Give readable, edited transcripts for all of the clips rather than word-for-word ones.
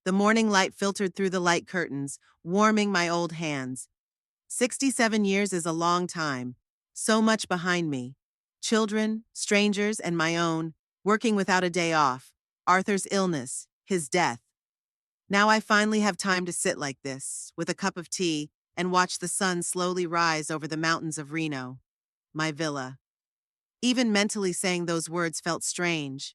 The morning light filtered through the light curtains, warming my old hands. 67 years is a long time. So much behind me. Children, strangers, and my own, working without a day off. Arthur's illness, his death. Now I finally have time to sit like this, with a cup of tea, and watch the sun slowly rise over the mountains of Reno. My villa. Even mentally saying those words felt strange.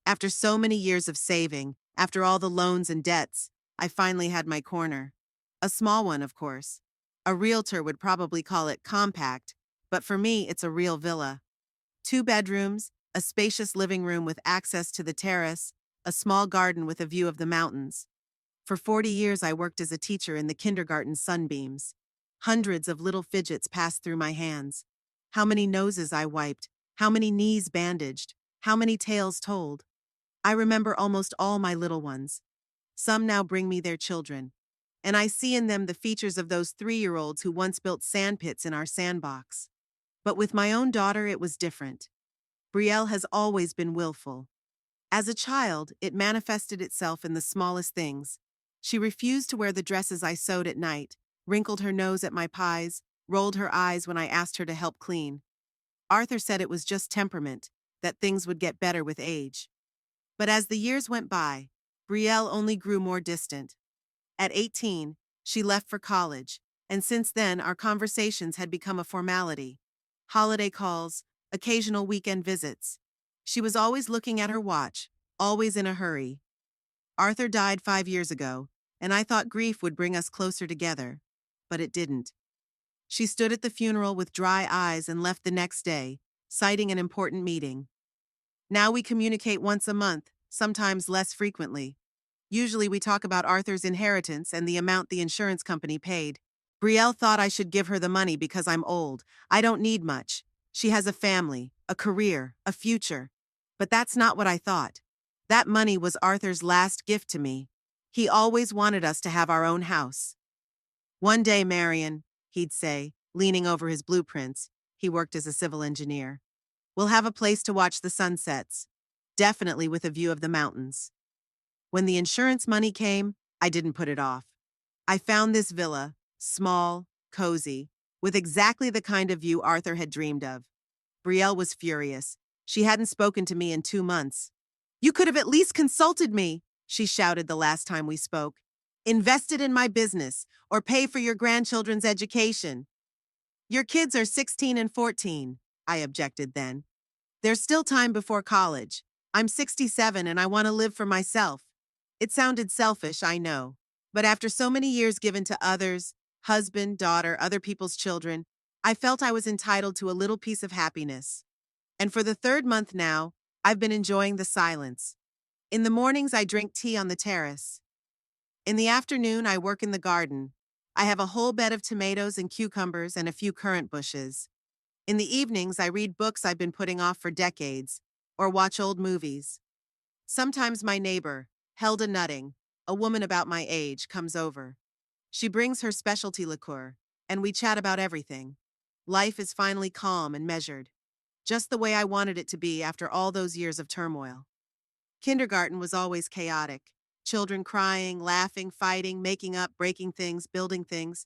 After so many years of saving, after all the loans and debts, I finally had my corner. A small one, of course. A realtor would probably call it compact, but for me, it's a real villa. 2 bedrooms, a spacious living room with access to the terrace, a small garden with a view of the mountains. For 40 years, I worked as a teacher in the kindergarten sunbeams. Hundreds of little fidgets passed through my hands. How many noses I wiped, how many knees bandaged, how many tales told. I remember almost all my little ones. Some now bring me their children, and I see in them the features of those 3-year-olds who once built sandpits in our sandbox. But with my own daughter, it was different. Brielle has always been willful. As a child, it manifested itself in the smallest things. She refused to wear the dresses I sewed at night, wrinkled her nose at my pies, rolled her eyes when I asked her to help clean. Arthur said it was just temperament, that things would get better with age. But as the years went by, Brielle only grew more distant. At 18, she left for college, and since then our conversations had become a formality. Holiday calls, occasional weekend visits. She was always looking at her watch, always in a hurry. Arthur died 5 years ago, and I thought grief would bring us closer together, but it didn't. She stood at the funeral with dry eyes and left the next day, citing an important meeting. Now we communicate once a month, sometimes less frequently. Usually we talk about Arthur's inheritance and the amount the insurance company paid. Brielle thought I should give her the money because I'm old. I don't need much. She has a family, a career, a future. But that's not what I thought. That money was Arthur's last gift to me. He always wanted us to have our own house. "One day, Marion," he'd say, leaning over his blueprints. He worked as a civil engineer. "We'll have a place to watch the sunsets. Definitely with a view of the mountains." When the insurance money came, I didn't put it off. I found this villa, small, cozy, with exactly the kind of view Arthur had dreamed of. Brielle was furious. She hadn't spoken to me in 2 months. "You could have at least consulted me," she shouted the last time we spoke. "Invested in my business, or pay for your grandchildren's education." "Your kids are 16 and 14, I objected then. "There's still time before college. I'm 67 and I want to live for myself." It sounded selfish, I know. But after so many years given to others, husband, daughter, other people's children, I felt I was entitled to a little piece of happiness. And for the 3rd month now, I've been enjoying the silence. In the mornings, I drink tea on the terrace. In the afternoon, I work in the garden. I have a whole bed of tomatoes and cucumbers and a few currant bushes. In the evenings, I read books I've been putting off for decades, or watch old movies. Sometimes my neighbor, Helda Nutting, a woman about my age, comes over. She brings her specialty liqueur, and we chat about everything. Life is finally calm and measured, just the way I wanted it to be after all those years of turmoil. Kindergarten was always chaotic. Children crying, laughing, fighting, making up, breaking things, building things.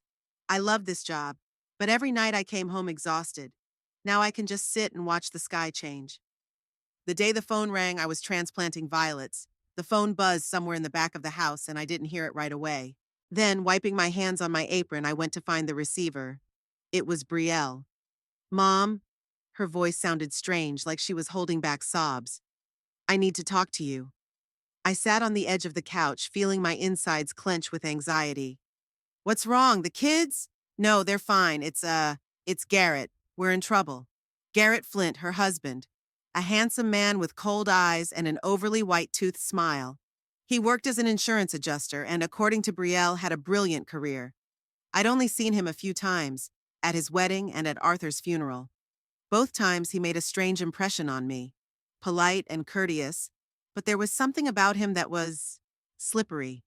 I loved this job, but every night I came home exhausted. Now I can just sit and watch the sky change. The day the phone rang, I was transplanting violets. The phone buzzed somewhere in the back of the house, and I didn't hear it right away. Then, wiping my hands on my apron, I went to find the receiver. It was Brielle. "Mom?" Her voice sounded strange, like she was holding back sobs. "I need to talk to you." I sat on the edge of the couch, feeling my insides clench with anxiety. "What's wrong? The kids?" "No, they're fine. It's Garrett. We're in trouble." Garrett Flint, her husband. A handsome man with cold eyes and an overly white-toothed smile. He worked as an insurance adjuster and, according to Brielle, had a brilliant career. I'd only seen him a few times, at his wedding and at Arthur's funeral. Both times he made a strange impression on me. Polite and courteous, but there was something about him that was slippery.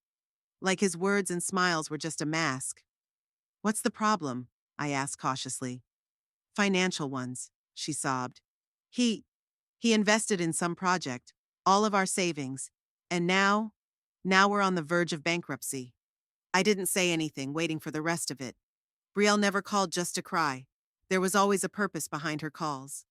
Like his words and smiles were just a mask. "What's the problem?" I asked cautiously. "Financial ones," she sobbed. He invested in some project, all of our savings, and now Now we're on the verge of bankruptcy. I didn't say anything, waiting for the rest of it. Brielle never called just to cry. There was always a purpose behind her calls.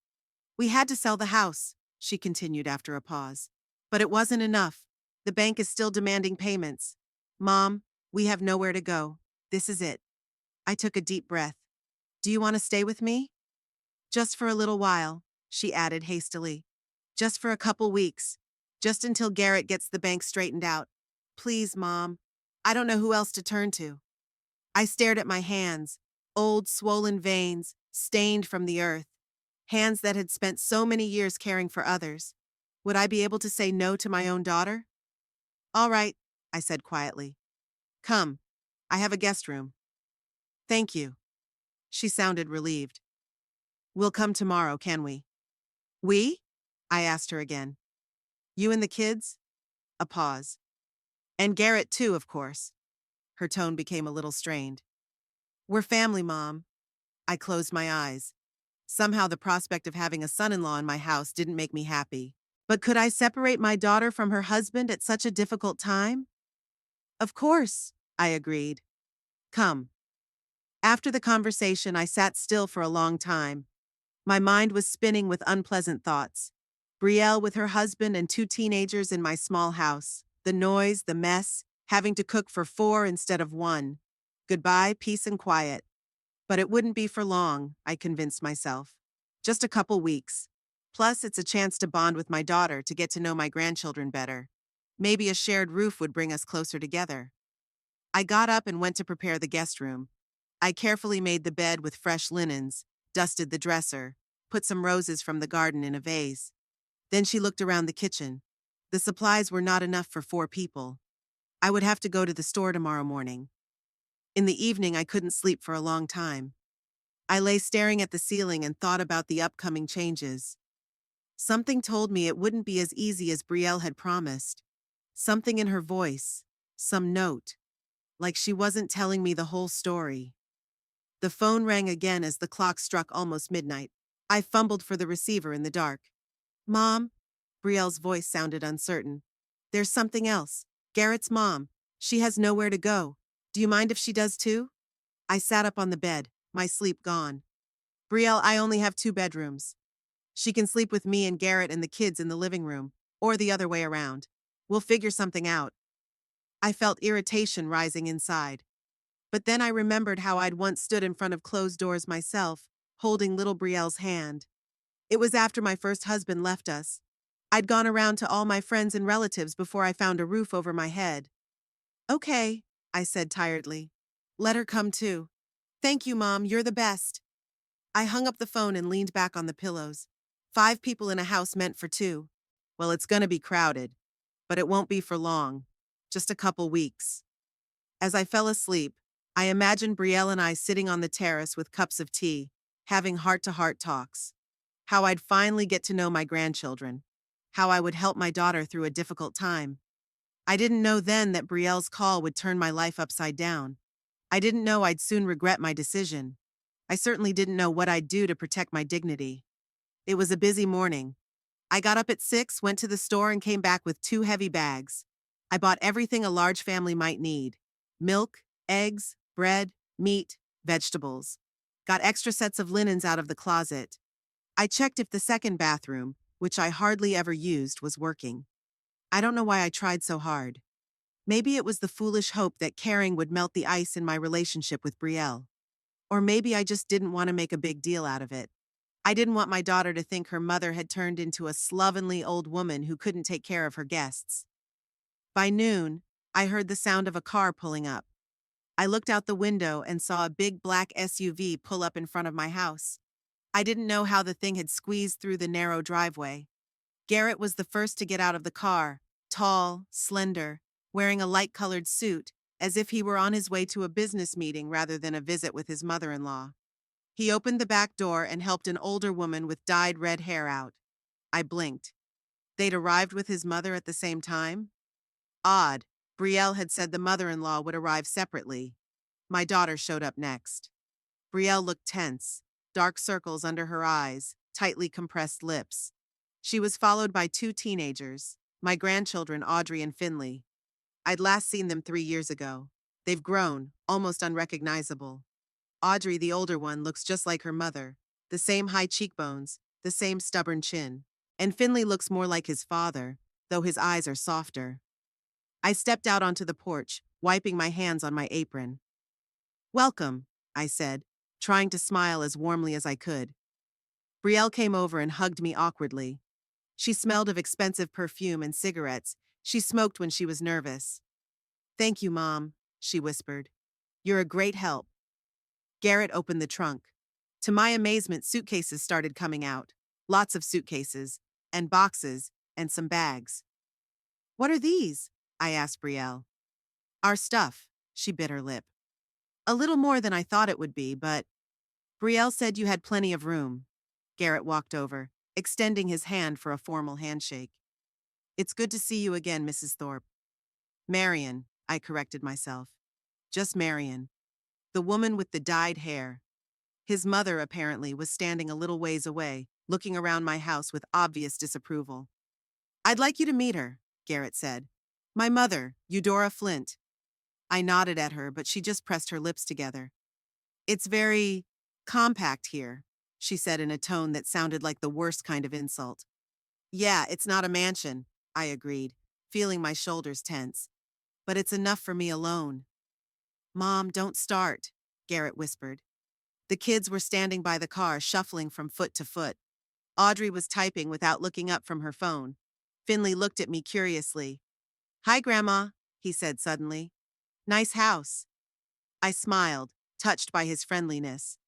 We had to sell the house, she continued after a pause. But it wasn't enough. The bank is still demanding payments. Mom, we have nowhere to go. This is it. I took a deep breath. Do you want to stay with me? Just for a little while, she added hastily. Just for a couple weeks. Just until Garrett gets the bank straightened out. Please, Mom. I don't know who else to turn to. I stared at my hands, old swollen veins, stained from the earth. Hands that had spent so many years caring for others. Would I be able to say no to my own daughter? All right, I said quietly. Come. I have a guest room. Thank you. She sounded relieved. We'll come tomorrow, can we? We? I asked her again. You and the kids? A pause. And Garrett too, of course. Her tone became a little strained. We're family, Mom. I closed my eyes. Somehow the prospect of having a son-in-law in my house didn't make me happy. But could I separate my daughter from her husband at such a difficult time? Of course, I agreed. Come. After the conversation, I sat still for a long time. My mind was spinning with unpleasant thoughts. Brielle with her husband and two teenagers in my small house. The noise, the mess, having to cook for 4 instead of 1. Goodbye, peace and quiet. But it wouldn't be for long, I convinced myself. Just a couple weeks. Plus, it's a chance to bond with my daughter, to get to know my grandchildren better. Maybe a shared roof would bring us closer together. I got up and went to prepare the guest room. I carefully made the bed with fresh linens, dusted the dresser, put some roses from the garden in a vase. Then she looked around the kitchen. The supplies were not enough for 4 people. I would have to go to the store tomorrow morning. In the evening, I couldn't sleep for a long time. I lay staring at the ceiling and thought about the upcoming changes. Something told me it wouldn't be as easy as Brielle had promised. Something in her voice, some note, like she wasn't telling me the whole story. The phone rang again as the clock struck almost midnight. I fumbled for the receiver in the dark. Mom? Brielle's voice sounded uncertain. There's something else. Garrett's mom. She has nowhere to go. Do you mind if she does too? I sat up on the bed, my sleep gone. Brielle, I only have 2 bedrooms. She can sleep with me and Garrett and the kids in the living room, or the other way around. We'll figure something out. I felt irritation rising inside. But then I remembered how I'd once stood in front of closed doors myself, holding little Brielle's hand. It was after my first husband left us. I'd gone around to all my friends and relatives before I found a roof over my head. Okay, I said tiredly. Let her come too. Thank you, Mom, you're the best. I hung up the phone and leaned back on the pillows. 5 people in a house meant for 2. Well, it's gonna be crowded. But it won't be for long. Just a couple weeks. As I fell asleep, I imagined Brielle and I sitting on the terrace with cups of tea, having heart-to-heart talks. How I'd finally get to know my grandchildren. How I would help my daughter through a difficult time. I didn't know then that Brielle's call would turn my life upside down. I didn't know I'd soon regret my decision. I certainly didn't know what I'd do to protect my dignity. It was a busy morning. I got up at 6, went to the store and came back with 2 heavy bags. I bought everything a large family might need. Milk, eggs, bread, meat, vegetables. Got extra sets of linens out of the closet. I checked if the second bathroom, which I hardly ever used, was working. I don't know why I tried so hard. Maybe it was the foolish hope that caring would melt the ice in my relationship with Brielle. Or maybe I just didn't want to make a big deal out of it. I didn't want my daughter to think her mother had turned into a slovenly old woman who couldn't take care of her guests. By noon, I heard the sound of a car pulling up. I looked out the window and saw a big black SUV pull up in front of my house. I didn't know how the thing had squeezed through the narrow driveway. Garrett was the first to get out of the car, tall, slender, wearing a light-colored suit, as if he were on his way to a business meeting rather than a visit with his mother-in-law. He opened the back door and helped an older woman with dyed red hair out. I blinked. They'd arrived with his mother at the same time? Odd. Brielle had said the mother-in-law would arrive separately. My daughter showed up next. Brielle looked tense, dark circles under her eyes, tightly compressed lips. She was followed by 2 teenagers, my grandchildren Audrey and Finley. I'd last seen them 3 years ago. They've grown, almost unrecognizable. Audrey, the older one, looks just like her mother. The same high cheekbones, the same stubborn chin. And Finley looks more like his father, though his eyes are softer. I stepped out onto the porch, wiping my hands on my apron. "Welcome," I said, trying to smile as warmly as I could. Brielle came over and hugged me awkwardly. She smelled of expensive perfume and cigarettes. She smoked when she was nervous. "Thank you, Mom," she whispered. "You're a great help." Garrett opened the trunk. To my amazement, suitcases started coming out. Lots of suitcases, and boxes, and some bags. "What are these?" I asked Brielle. "Our stuff," she bit her lip. "A little more than I thought it would be, but—" "Brielle said you had plenty of room." Garrett walked over, extending his hand for a formal handshake. "It's good to see you again, Mrs. Thorpe." "Marion," I corrected myself. "Just Marion." The woman with the dyed hair. His mother, apparently, was standing a little ways away, looking around my house with obvious disapproval. "I'd like you to meet her," Garrett said. "My mother, Eudora Flint." I nodded at her, but she just pressed her lips together. "It's very compact here," she said in a tone that sounded like the worst kind of insult. "Yeah, it's not a mansion," I agreed, feeling my shoulders tense. "But it's enough for me alone." "Mom, don't start," Garrett whispered. The kids were standing by the car, shuffling from foot to foot. Audrey was typing without looking up from her phone. Finley looked at me curiously. "Hi, Grandma," he said suddenly. "Nice house." I smiled, touched by his friendliness.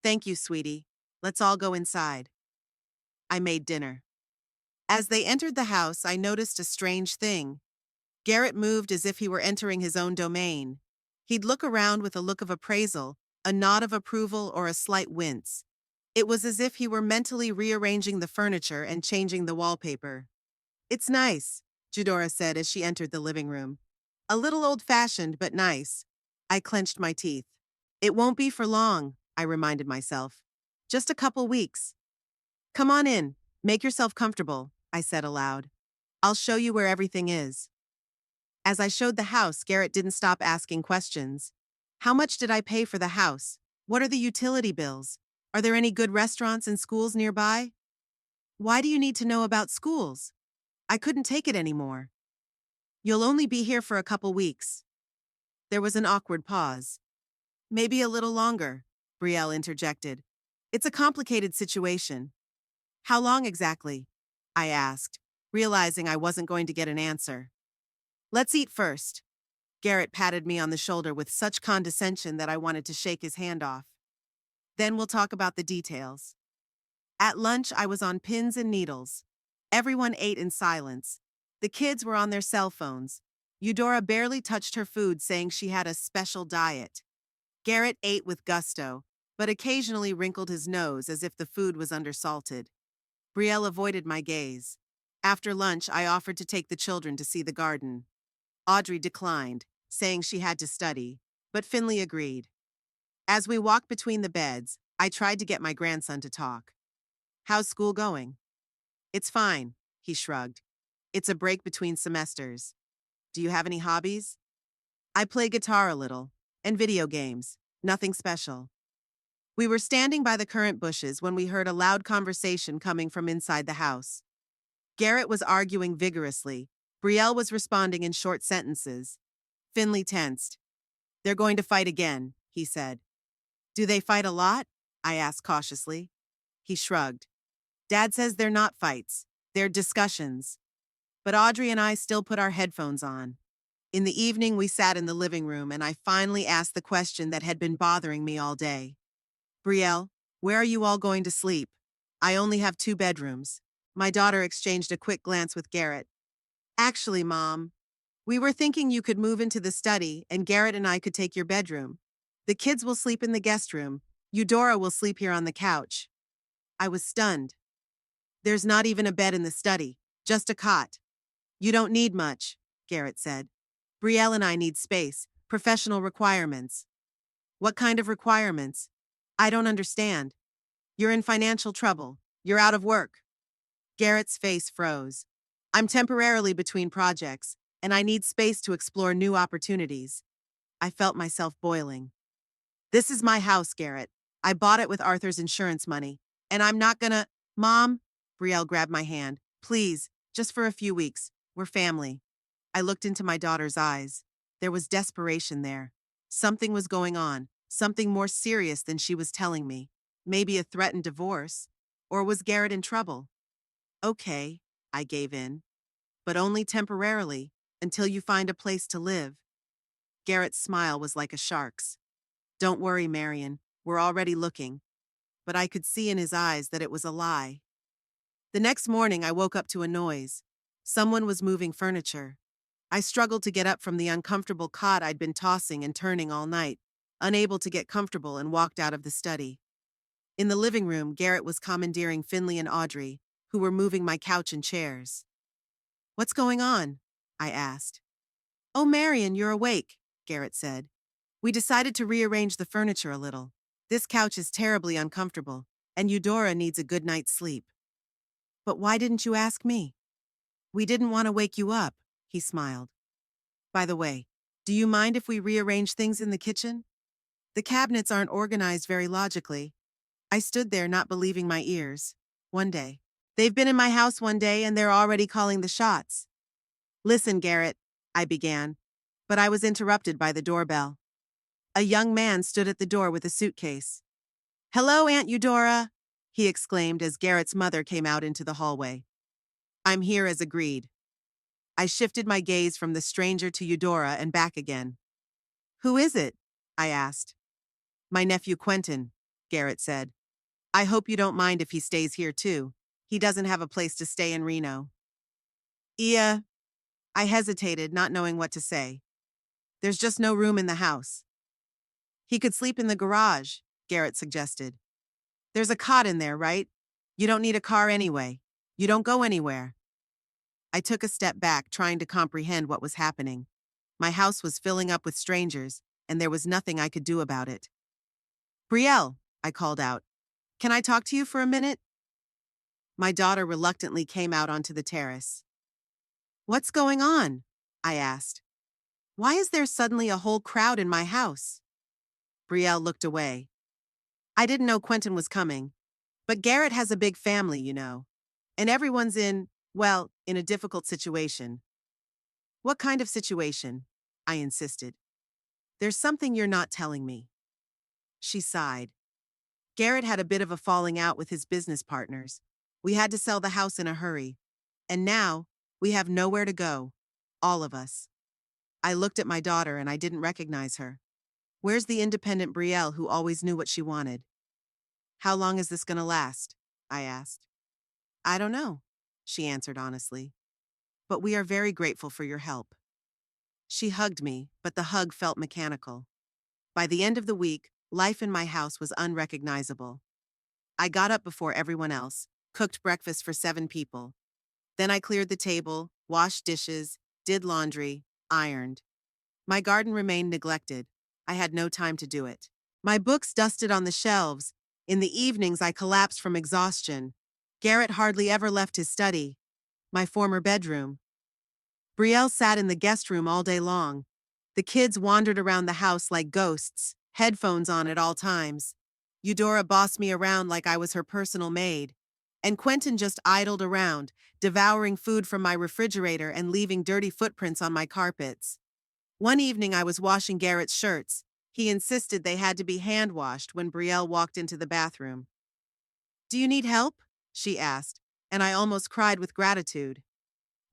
"Thank you, sweetie. Let's all go inside." I made dinner. As they entered the house, I noticed a strange thing. Garrett moved as if he were entering his own domain. He'd look around with a look of appraisal, a nod of approval, or a slight wince. It was as if he were mentally rearranging the furniture and changing the wallpaper. "It's nice," Eudora said as she entered the living room. "A little old-fashioned, but nice." I clenched my teeth. "It won't be for long," I reminded myself. "Just a couple weeks." "Come on in. Make yourself comfortable," I said aloud. "I'll show you where everything is." As I showed the house, Garrett didn't stop asking questions. "How much did I pay for the house? What are the utility bills? Are there any good restaurants and schools nearby?" "Why do you need to know about schools?" I couldn't take it anymore. "You'll only be here for a couple weeks." There was an awkward pause. "Maybe a little longer," Brielle interjected. "It's a complicated situation." "How long exactly?" I asked, realizing I wasn't going to get an answer. "Let's eat first." Garrett patted me on the shoulder with such condescension that I wanted to shake his hand off. "Then we'll talk about the details." At lunch, I was on pins and needles. Everyone ate in silence. The kids were on their cell phones. Eudora barely touched her food, saying she had a special diet. Garrett ate with gusto, but occasionally wrinkled his nose as if the food was undersalted. Brielle avoided my gaze. After lunch, I offered to take the children to see the garden. Audrey declined, saying she had to study, but Finley agreed. As we walked between the beds, I tried to get my grandson to talk. "How's school going?" "It's fine," he shrugged. "It's a break between semesters." "Do you have any hobbies?" "I play guitar a little, and video games. Nothing special." We were standing by the currant bushes when we heard a loud conversation coming from inside the house. Garrett was arguing vigorously. Brielle was responding in short sentences. Finley tensed. "They're going to fight again," he said. "Do they fight a lot?" I asked cautiously. He shrugged. "Dad says they're not fights. They're discussions." But Audrey and I still put our headphones on. In the evening, we sat in the living room, and I finally asked the question that had been bothering me all day. "Brielle, where are you all going to sleep? I only have 2 bedrooms." My daughter exchanged a quick glance with Garrett. "Actually, Mom, we were thinking you could move into the study, and Garrett and I could take your bedroom. The kids will sleep in the guest room. Eudora will sleep here on the couch." I was stunned. "There's not even a bed in the study, just a cot." "You don't need much," Garrett said. "Brielle and I need space, professional requirements." "What kind of requirements?" "I don't understand." "You're in financial trouble. You're out of work." Garrett's face froze. "I'm temporarily between projects, and I need space to explore new opportunities. I felt myself boiling. This is my house, Garrett. I bought it with Arthur's insurance money, and I'm not gonna. Mom, Brielle grabbed my hand. Please, just for a few weeks. We're family. I looked into my daughter's eyes. There was desperation there. Something was going on, something more serious than she was telling me. Maybe a threatened divorce. Or was Garrett in trouble? Okay, I gave in. But only temporarily, until you find a place to live. Garrett's smile was like a shark's. Don't worry, Marion. We're already looking. But I could see in his eyes that it was a lie. The next morning, I woke up to a noise. Someone was moving furniture. I struggled to get up from the uncomfortable cot I'd been tossing and turning all night, unable to get comfortable, and walked out of the study. In the living room, Garrett was commandeering Finley and Audrey, who were moving my couch and chairs. What's going on? I asked. Oh, Marion, you're awake, Garrett said. We decided to rearrange the furniture a little. This couch is terribly uncomfortable, and Eudora needs a good night's sleep. But why didn't you ask me? We didn't want to wake you up, he smiled. By the way, do you mind if we rearrange things in the kitchen? The cabinets aren't organized very logically. I stood there not believing my ears. One day. They've been in my house one day and they're already calling the shots. Listen, Garrett, I began, but I was interrupted by the doorbell. A young man stood at the door with a suitcase. Hello, Aunt Eudora, he exclaimed as Garrett's mother came out into the hallway. I'm here as agreed. I shifted my gaze from the stranger to Eudora and back again. Who is it? I asked. My nephew Quentin, Garrett said. I hope you don't mind if he stays here too. He doesn't have a place to stay in Reno. I hesitated, not knowing what to say. There's just no room in the house. He could sleep in the garage, Garrett suggested. There's a cot in there, right? You don't need a car anyway. You don't go anywhere. I took a step back, trying to comprehend what was happening. My house was filling up with strangers, and there was nothing I could do about it. Brielle, I called out. Can I talk to you for a minute? My daughter reluctantly came out onto the terrace. What's going on? I asked. Why is there suddenly a whole crowd in my house? Brielle looked away. I didn't know Quentin was coming. But Garrett has a big family, you know. And everyone's in a difficult situation. What kind of situation? I insisted. There's something you're not telling me. She sighed. Garrett had a bit of a falling out with his business partners. We had to sell the house in a hurry. And now, we have nowhere to go. All of us. I looked at my daughter and I didn't recognize her. Where's the independent Brielle who always knew what she wanted? How long is this going to last? I asked. I don't know, she answered honestly. But we are very grateful for your help. She hugged me, but the hug felt mechanical. By the end of the week, life in my house was unrecognizable. I got up before everyone else, cooked breakfast for 7 people. Then I cleared the table, washed dishes, did laundry, ironed. My garden remained neglected. I had no time to do it. My books dusted on the shelves. In the evenings, I collapsed from exhaustion. Garrett hardly ever left his study, my former bedroom. Brielle sat in the guest room all day long. The kids wandered around the house like ghosts, headphones on at all times. Eudora bossed me around like I was her personal maid. And Quentin just idled around, devouring food from my refrigerator and leaving dirty footprints on my carpets. One evening I was washing Garrett's shirts. He insisted they had to be hand-washed when Brielle walked into the bathroom. Do you need help? She asked, and I almost cried with gratitude.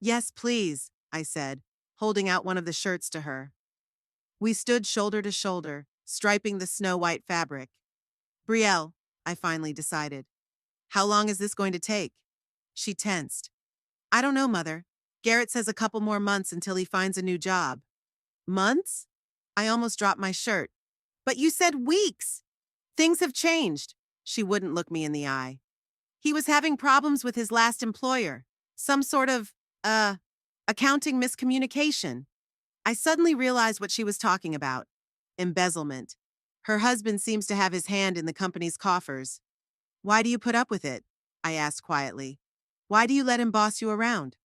Yes, please, I said, holding out one of the shirts to her. We stood shoulder to shoulder, striping the snow-white fabric. Brielle, I finally decided. How long is this going to take? She tensed. I don't know, Mother. Garrett says a couple more months until he finds a new job. Months? I almost dropped my shirt. But you said weeks! Things have changed. She wouldn't look me in the eye. He was having problems with his last employer. Some sort of, accounting miscommunication. I suddenly realized what she was talking about. Embezzlement. Her husband seems to have his hand in the company's coffers. Why do you put up with it? I asked quietly. Why do you let him boss you around?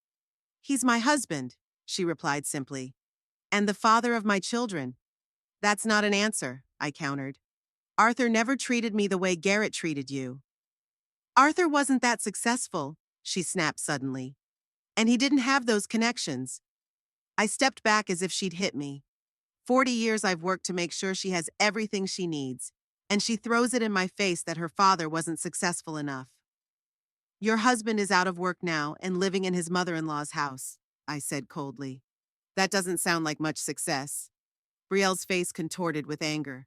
He's my husband, she replied simply. And the father of my children. That's not an answer, I countered. Arthur never treated me the way Garrett treated you. Arthur wasn't that successful, she snapped suddenly. And he didn't have those connections. I stepped back as if she'd hit me. 40 years I've worked to make sure she has everything she needs, and she throws it in my face that her father wasn't successful enough. Your husband is out of work now and living in his mother-in-law's house, I said coldly. That doesn't sound like much success. Brielle's face contorted with anger.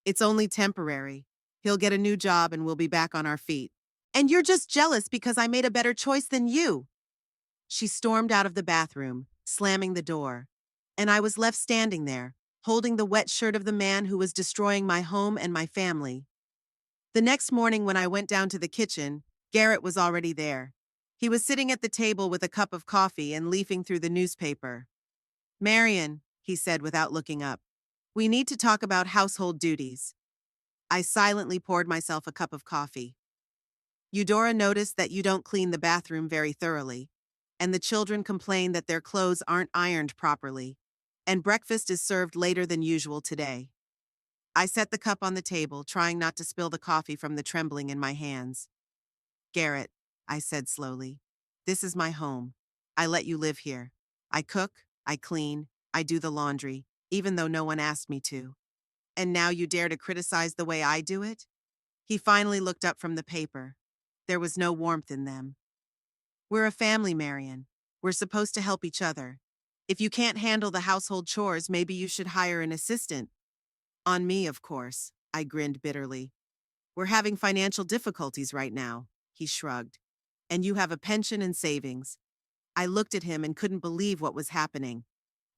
It's only temporary. He'll get a new job and we'll be back on our feet. And you're just jealous because I made a better choice than you. She stormed out of the bathroom, slamming the door. And I was left standing there, holding the wet shirt of the man who was destroying my home and my family. The next morning when I went down to the kitchen, Garrett was already there. He was sitting at the table with a cup of coffee and leafing through the newspaper. Marion, he said without looking up, we need to talk about household duties. I silently poured myself a cup of coffee. Eudora noticed that you don't clean the bathroom very thoroughly, and the children complain that their clothes aren't ironed properly, and breakfast is served later than usual today. I set the cup on the table, trying not to spill the coffee from the trembling in my hands. Garrett, I said slowly, this is my home. I let you live here. I cook, I clean, I do the laundry, even though no one asked me to. And now you dare to criticize the way I do it? He finally looked up from the paper. There was no warmth in them. We're a family, Marion. We're supposed to help each other. If you can't handle the household chores, maybe you should hire an assistant. On me, of course, I grinned bitterly. We're having financial difficulties right now, he shrugged. And you have a pension and savings. I looked at him and couldn't believe what was happening.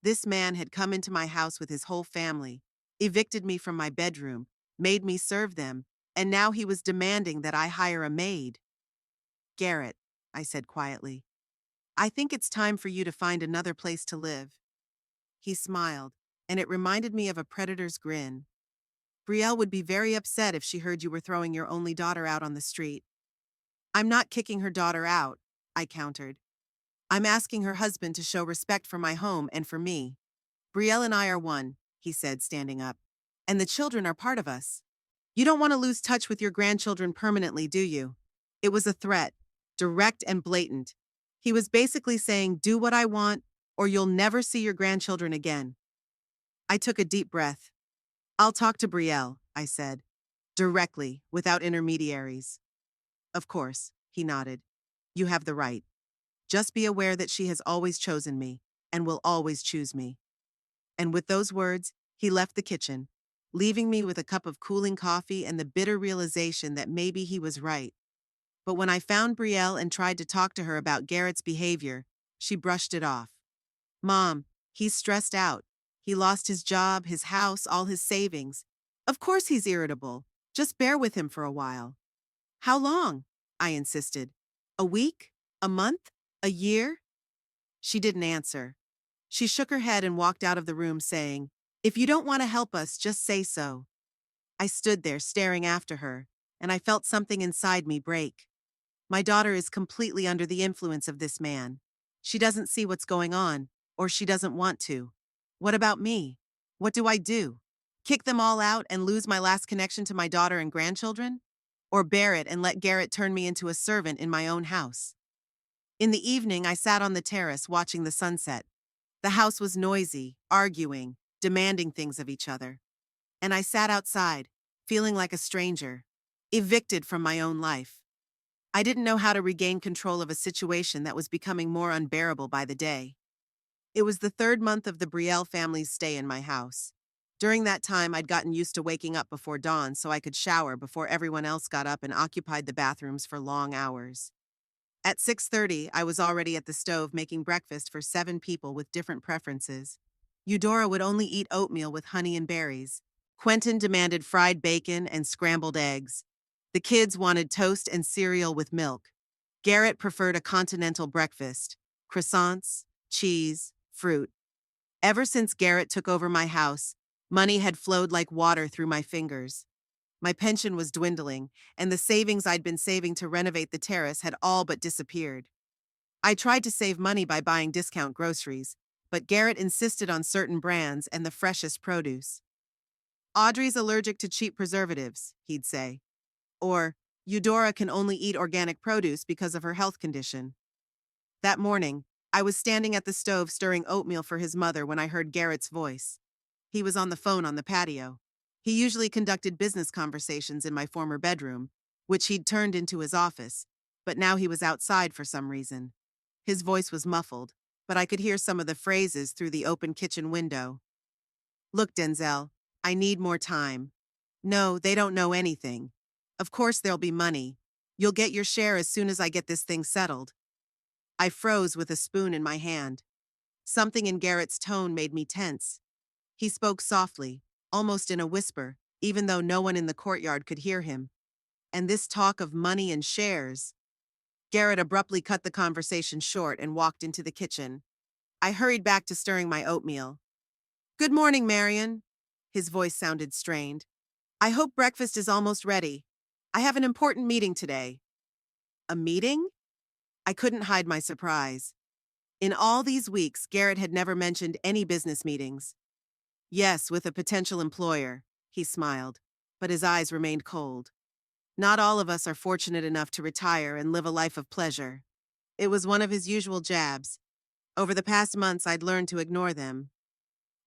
This man had come into my house with his whole family, evicted me from my bedroom, made me serve them, and now he was demanding that I hire a maid. Garrett, I said quietly, I think it's time for you to find another place to live. He smiled, and it reminded me of a predator's grin. Brielle would be very upset if she heard you were throwing your only daughter out on the street. I'm not kicking her daughter out, I countered. I'm asking her husband to show respect for my home and for me. Brielle and I are one, he said, standing up. And the children are part of us. You don't want to lose touch with your grandchildren permanently, do you? It was a threat, direct and blatant. He was basically saying, do what I want, or you'll never see your grandchildren again. I took a deep breath. I'll talk to Brielle, I said, directly, without intermediaries. Of course, he nodded. You have the right. Just be aware that she has always chosen me, and will always choose me. And with those words, he left the kitchen, leaving me with a cup of cooling coffee and the bitter realization that maybe he was right. But when I found Brielle and tried to talk to her about Garrett's behavior, she brushed it off. Mom, he's stressed out. He lost his job, his house, all his savings. Of course he's irritable. Just bear with him for a while. How long? I insisted. A week? A month? A year? She didn't answer. She shook her head and walked out of the room saying, if you don't want to help us, just say so. I stood there staring after her, and I felt something inside me break. My daughter is completely under the influence of this man. She doesn't see what's going on, or she doesn't want to. What about me? What do I do? Kick them all out and lose my last connection to my daughter and grandchildren? Or bear it and let Garrett turn me into a servant in my own house? In the evening, I sat on the terrace watching the sunset. The house was noisy, arguing, demanding things of each other. And I sat outside, feeling like a stranger, evicted from my own life. I didn't know how to regain control of a situation that was becoming more unbearable by the day. It was the third month of the Brielle family's stay in my house. During that time, I'd gotten used to waking up before dawn so I could shower before everyone else got up and occupied the bathrooms for long hours. At 6:30, I was already at the stove making breakfast for 7 people with different preferences. Eudora would only eat oatmeal with honey and berries. Quentin demanded fried bacon and scrambled eggs. The kids wanted toast and cereal with milk. Garrett preferred a continental breakfast, croissants, cheese, fruit. Ever since Garrett took over my house, money had flowed like water through my fingers. My pension was dwindling, and the savings I'd been saving to renovate the terrace had all but disappeared. I tried to save money by buying discount groceries, but Garrett insisted on certain brands and the freshest produce. Audrey's allergic to cheap preservatives, he'd say. Or, Eudora can only eat organic produce because of her health condition. That morning, I was standing at the stove stirring oatmeal for his mother when I heard Garrett's voice. He was on the phone on the patio. He usually conducted business conversations in my former bedroom, which he'd turned into his office, but now he was outside for some reason. His voice was muffled, but I could hear some of the phrases through the open kitchen window. Look, Denzel, I need more time. No, they don't know anything. Of course there'll be money. You'll get your share as soon as I get this thing settled. I froze with a spoon in my hand. Something in Garrett's tone made me tense. He spoke softly, almost in a whisper, even though no one in the courtyard could hear him. And this talk of money and shares. Garrett abruptly cut the conversation short and walked into the kitchen. I hurried back to stirring my oatmeal. Good morning, Marion. His voice sounded strained. I hope breakfast is almost ready. I have an important meeting today. A meeting? I couldn't hide my surprise. In all these weeks, Garrett had never mentioned any business meetings. Yes, with a potential employer, he smiled, but his eyes remained cold. Not all of us are fortunate enough to retire and live a life of pleasure. It was one of his usual jabs. Over the past months, I'd learned to ignore them.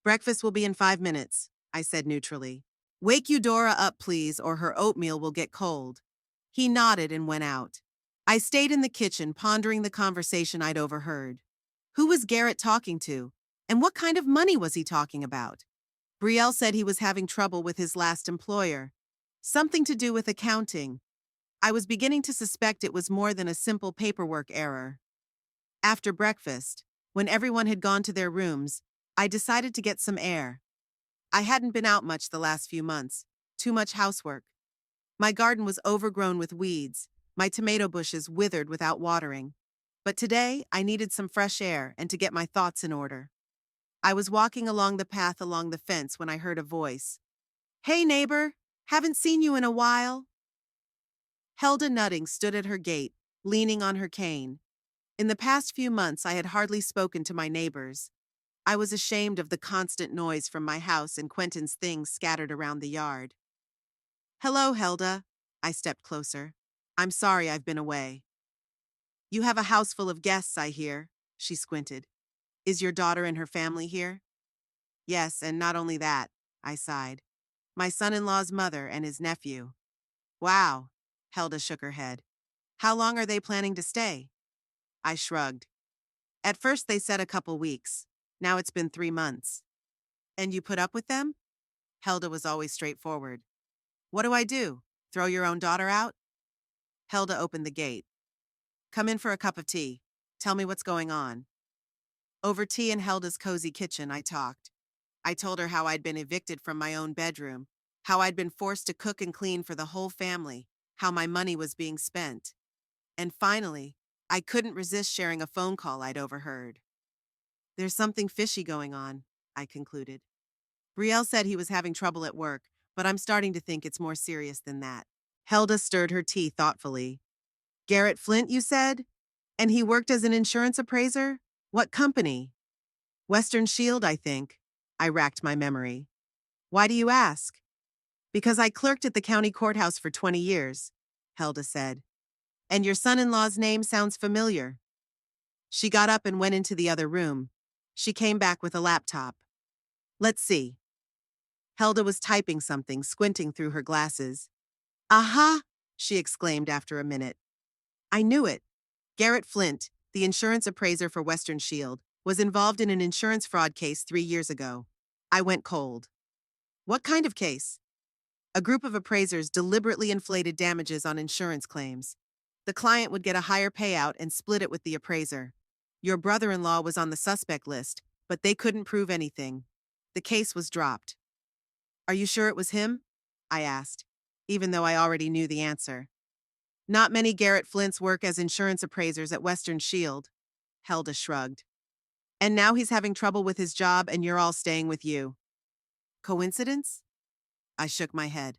Breakfast will be in 5 minutes, I said neutrally. Wake Eudora up, please, or her oatmeal will get cold. He nodded and went out. I stayed in the kitchen, pondering the conversation I'd overheard. Who was Garrett talking to? And what kind of money was he talking about? Brielle said he was having trouble with his last employer. Something to do with accounting. I was beginning to suspect it was more than a simple paperwork error. After breakfast, when everyone had gone to their rooms, I decided to get some air. I hadn't been out much the last few months. Too much housework. My garden was overgrown with weeds. My tomato bushes withered without watering. But today, I needed some fresh air and to get my thoughts in order. I was walking along the path along the fence when I heard a voice. Hey, neighbor, haven't seen you in a while. Helda Nutting stood at her gate, leaning on her cane. In the past few months, I had hardly spoken to my neighbors. I was ashamed of the constant noise from my house and Quentin's things scattered around the yard. Hello, Helda. I stepped closer. I'm sorry I've been away. You have a house full of guests, I hear. She squinted. Is your daughter and her family here? Yes, and not only that, I sighed. My son-in-law's mother and his nephew. Wow, Helda shook her head. How long are they planning to stay? I shrugged. At first they said a couple weeks. Now it's been 3 months. And you put up with them? Helda was always straightforward. What do I do? Throw your own daughter out? Helda opened the gate. Come in for a cup of tea. Tell me what's going on. Over tea in Helda's cozy kitchen, I talked. I told her how I'd been evicted from my own bedroom, how I'd been forced to cook and clean for the whole family, how my money was being spent. And finally, I couldn't resist sharing a phone call I'd overheard. There's something fishy going on, I concluded. Brielle said he was having trouble at work, but I'm starting to think it's more serious than that. Helda stirred her tea thoughtfully. Garrett Flint, you said? And he worked as an insurance appraiser? What company? Western Shield, I think. I racked my memory. Why do you ask? Because I clerked at the county courthouse for 20 years, Helda said. And your son-in-law's name sounds familiar. She got up and went into the other room. She came back with a laptop. Let's see. Helda was typing something, squinting through her glasses. Aha! She exclaimed after a minute. I knew it. Garrett Flint, the insurance appraiser for Western Shield, was involved in an insurance fraud case 3 years ago. I went cold. What kind of case? A group of appraisers deliberately inflated damages on insurance claims. The client would get a higher payout and split it with the appraiser. Your brother-in-law was on the suspect list, but they couldn't prove anything. The case was dropped. Are you sure it was him? I asked, even though I already knew the answer. Not many Garrett Flints work as insurance appraisers at Western Shield. Helda shrugged. And now he's having trouble with his job and you're all staying with you. Coincidence? I shook my head.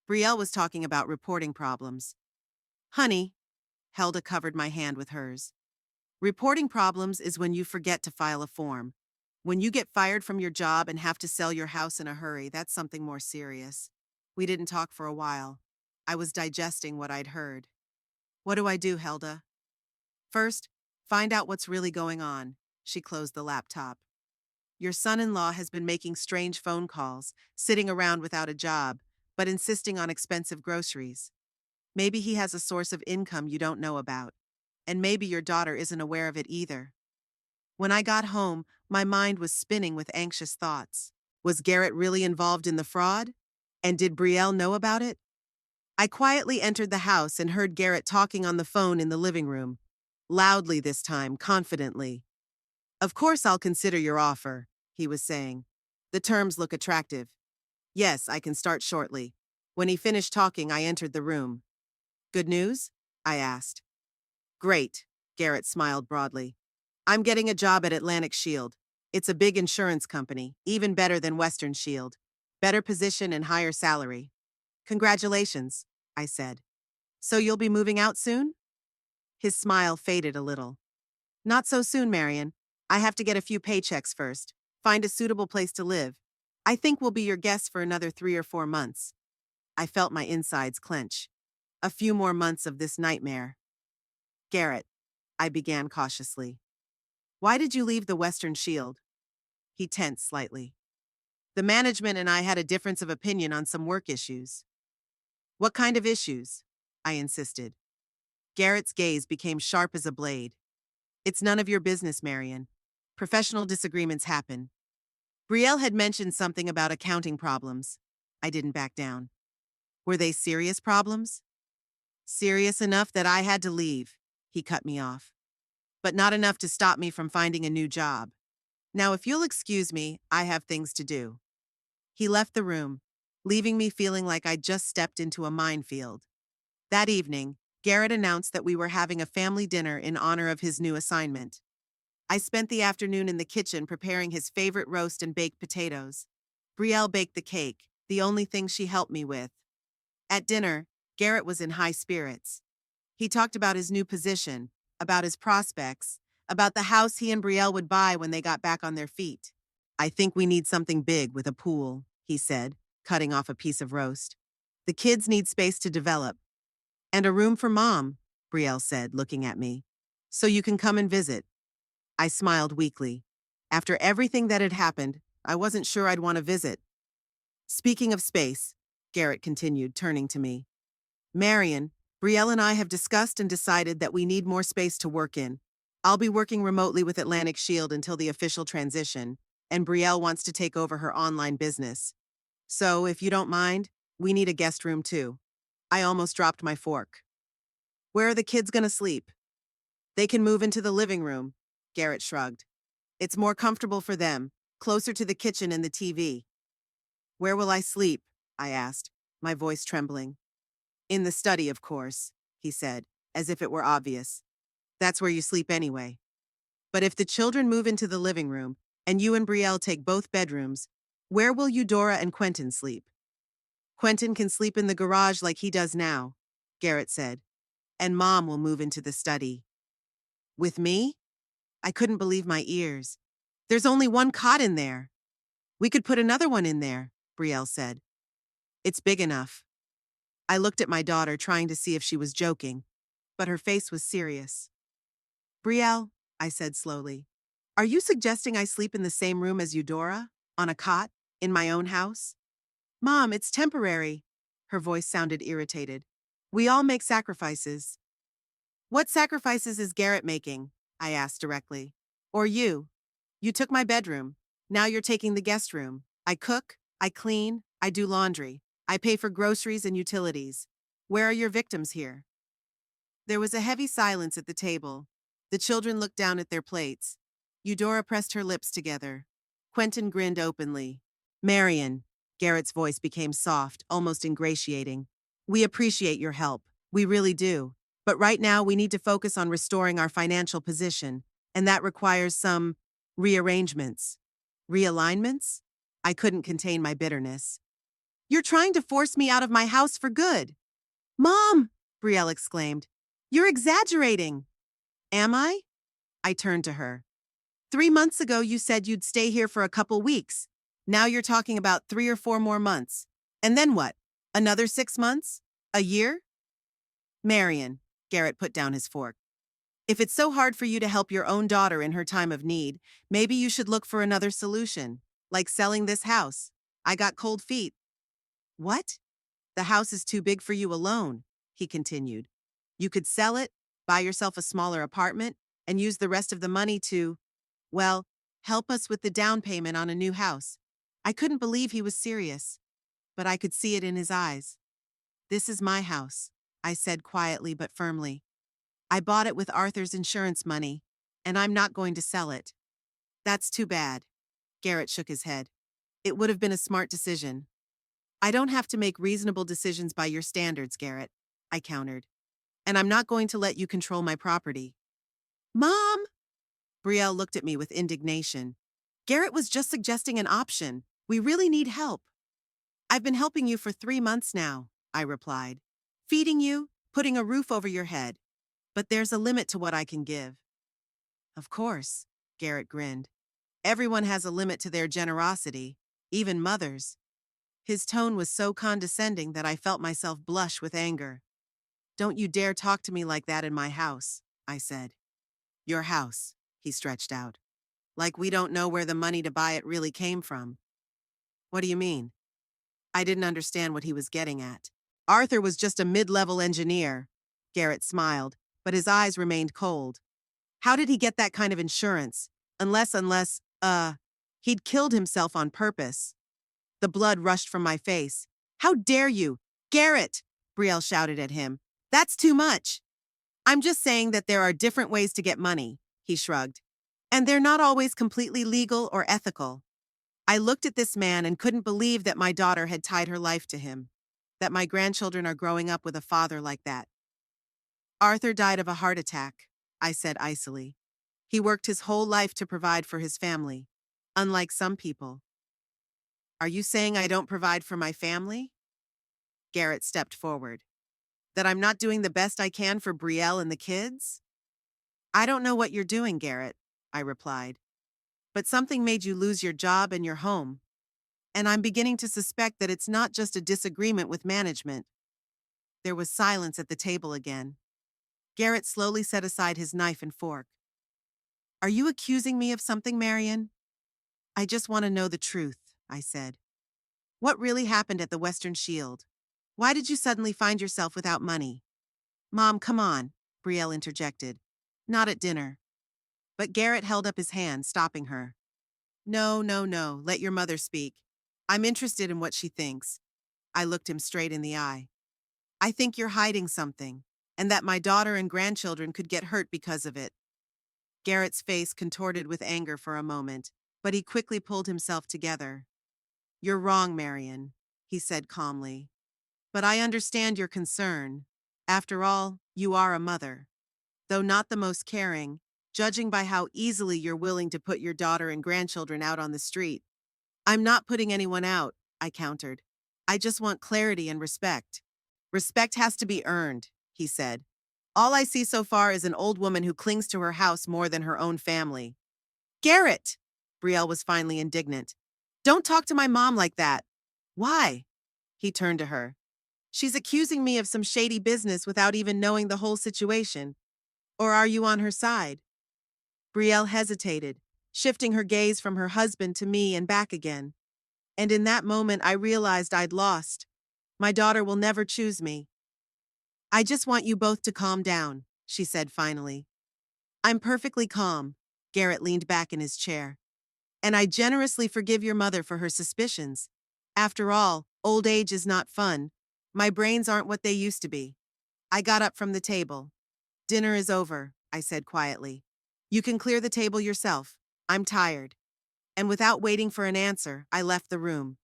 Brielle was talking about reporting problems. Honey, Helda covered my hand with hers. Reporting problems is when you forget to file a form, When you get fired from your job and have to sell your house in a hurry, that's something more serious. We didn't talk for a while. I was digesting what I'd heard. What do I do, Helda? First, find out what's really going on. She closed the laptop. Your son-in-law has been making strange phone calls, sitting around without a job, but insisting on expensive groceries. Maybe he has a source of income you don't know about. And maybe your daughter isn't aware of it either. When I got home, my mind was spinning with anxious thoughts. Was Garrett really involved in the fraud? And did Brielle know about it? I quietly entered the house and heard Garrett talking on the phone in the living room. Loudly this time, confidently. Of course I'll consider your offer, he was saying. The terms look attractive. Yes, I can start shortly. When he finished talking, I entered the room. Good news? I asked. Great, Garrett smiled broadly. I'm getting a job at Atlantic Shield. It's a big insurance company, even better than Western Shield. Better position and higher salary. Congratulations, I said. So you'll be moving out soon? His smile faded a little. Not so soon, Marion. I have to get a few paychecks first. Find a suitable place to live. I think we'll be your guests for another 3 or 4 months. I felt my insides clench. A few more months of this nightmare. Garrett, I began cautiously. Why did you leave the Western Shield? He tensed slightly. The management and I had a difference of opinion on some work issues. What kind of issues? I insisted. Garrett's gaze became sharp as a blade. It's none of your business, Marion. Professional disagreements happen. Brielle had mentioned something about accounting problems. I didn't back down. Were they serious problems? Serious enough that I had to leave, he cut me off. But not enough to stop me from finding a new job. Now, if you'll excuse me, I have things to do. He left the room, leaving me feeling like I'd just stepped into a minefield. That evening, Garrett announced that we were having a family dinner in honor of his new assignment. I spent the afternoon in the kitchen preparing his favorite roast and baked potatoes. Brielle baked the cake, the only thing she helped me with. At dinner, Garrett was in high spirits. He talked about his new position, about his prospects, about the house he and Brielle would buy when they got back on their feet. I think we need something big with a pool, he said, cutting off a piece of roast. The kids need space to develop. And a room for Mom, Brielle said, looking at me. So you can come and visit. I smiled weakly. After everything that had happened, I wasn't sure I'd want to visit. Speaking of space, Garrett continued, turning to me. Marion, Brielle and I have discussed and decided that we need more space to work in. I'll be working remotely with Atlantic Shield until the official transition, and Brielle wants to take over her online business. So, if you don't mind, we need a guest room too. I almost dropped my fork. Where are the kids gonna sleep? They can move into the living room, Garrett shrugged. It's more comfortable for them, closer to the kitchen and the TV. Where will I sleep? I asked, my voice trembling. In the study, of course, he said, as if it were obvious. That's where you sleep anyway. But if the children move into the living room, and you and Brielle take both bedrooms, where will Eudora and Quentin sleep? Quentin can sleep in the garage like he does now, Garrett said, and Mom will move into the study. With me? I couldn't believe my ears. There's only one cot in there. We could put another one in there, Brielle said. It's big enough. I looked at my daughter, trying to see if she was joking, but her face was serious. Brielle, I said slowly, are you suggesting I sleep in the same room as Eudora, on a cot, in my own house? Mom, it's temporary. Her voice sounded irritated. We all make sacrifices. What sacrifices is Garrett making? I asked directly. Or you? You took my bedroom. Now you're taking the guest room. I cook, I clean, I do laundry. I pay for groceries and utilities. Where are your victims here? There was a heavy silence at the table. The children looked down at their plates. Eudora pressed her lips together. Quentin grinned openly. Marion, Garrett's voice became soft, almost ingratiating. We appreciate your help. We really do. But right now we need to focus on restoring our financial position, and that requires some rearrangements. Realignments? I couldn't contain my bitterness. You're trying to force me out of my house for good. Mom, Brielle exclaimed. You're exaggerating. Am I? I turned to her. 3 months ago, you said you'd stay here for a couple weeks. Now you're talking about 3 or 4 more months. And then what? Another 6 months? A year? Marion, Garrett put down his fork. If it's so hard for you to help your own daughter in her time of need, maybe you should look for another solution, like selling this house. I got cold feet. What? The house is too big for you alone, he continued. You could sell it, buy yourself a smaller apartment, and use the rest of the money to, well, help us with the down payment on a new house. I couldn't believe he was serious, but I could see it in his eyes. This is my house, I said quietly but firmly. I bought it with Arthur's insurance money, and I'm not going to sell it. That's too bad. Garrett shook his head. It would have been a smart decision. I don't have to make reasonable decisions by your standards, Garrett, I countered. And I'm not going to let you control my property. Mom! Brielle looked at me with indignation. Garrett was just suggesting an option. We really need help. I've been helping you for 3 months now, I replied. Feeding you, putting a roof over your head. But there's a limit to what I can give. Of course, Garrett grinned. Everyone has a limit to their generosity, even mothers. His tone was so condescending that I felt myself blush with anger. Don't you dare talk to me like that in my house, I said. Your house, he stretched out. Like we don't know where the money to buy it really came from. What do you mean? I didn't understand what he was getting at. Arthur was just a mid-level engineer. Garrett smiled, but his eyes remained cold. How did he get that kind of insurance? Unless, he'd killed himself on purpose. The blood rushed from my face. How dare you? Garrett! Brielle shouted at him. That's too much. I'm just saying that there are different ways to get money, he shrugged. And they're not always completely legal or ethical. I looked at this man and couldn't believe that my daughter had tied her life to him, that my grandchildren are growing up with a father like that. Arthur died of a heart attack, I said icily. He worked his whole life to provide for his family, unlike some people. Are you saying I don't provide for my family? Garrett stepped forward. That I'm not doing the best I can for Brielle and the kids? I don't know what you're doing, Garrett, I replied. But something made you lose your job and your home. And I'm beginning to suspect that it's not just a disagreement with management. There was silence at the table again. Garrett slowly set aside his knife and fork. Are you accusing me of something, Marion? I just want to know the truth, I said. What really happened at the Western Shield? Why did you suddenly find yourself without money? Mom, come on, Brielle interjected. Not at dinner. But Garrett held up his hand, stopping her. No, no, no, let your mother speak. I'm interested in what she thinks. I looked him straight in the eye. I think you're hiding something, and that my daughter and grandchildren could get hurt because of it. Garrett's face contorted with anger for a moment, but he quickly pulled himself together. You're wrong, Marion, he said calmly. But I understand your concern. After all, you are a mother. Though not the most caring, judging by how easily you're willing to put your daughter and grandchildren out on the street. I'm not putting anyone out, I countered. I just want clarity and respect. Respect has to be earned, he said. All I see so far is an old woman who clings to her house more than her own family. Garrett! Brielle was finally indignant. Don't talk to my mom like that. Why? He turned to her. She's accusing me of some shady business without even knowing the whole situation. Or are you on her side? Brielle hesitated, shifting her gaze from her husband to me and back again. And in that moment, I realized I'd lost. My daughter will never choose me. I just want you both to calm down, she said finally. I'm perfectly calm. Garrett leaned back in his chair. And I generously forgive your mother for her suspicions. After all, old age is not fun. My brains aren't what they used to be. I got up from the table. Dinner is over, I said quietly. You can clear the table yourself. I'm tired. And without waiting for an answer, I left the room.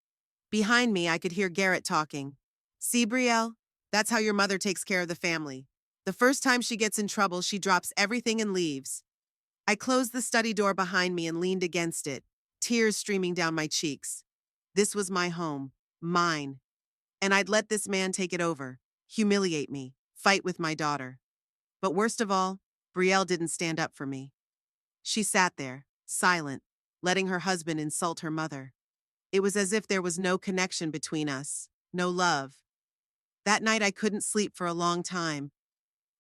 Behind me, I could hear Garrett talking. See, Brielle? That's how your mother takes care of the family. The first time she gets in trouble, she drops everything and leaves. I closed the study door behind me and leaned against it, tears streaming down my cheeks. This was my home, mine. And I'd let this man take it over, humiliate me, fight with my daughter. But worst of all, Brielle didn't stand up for me. She sat there, silent, letting her husband insult her mother. It was as if there was no connection between us, no love. That night I couldn't sleep for a long time.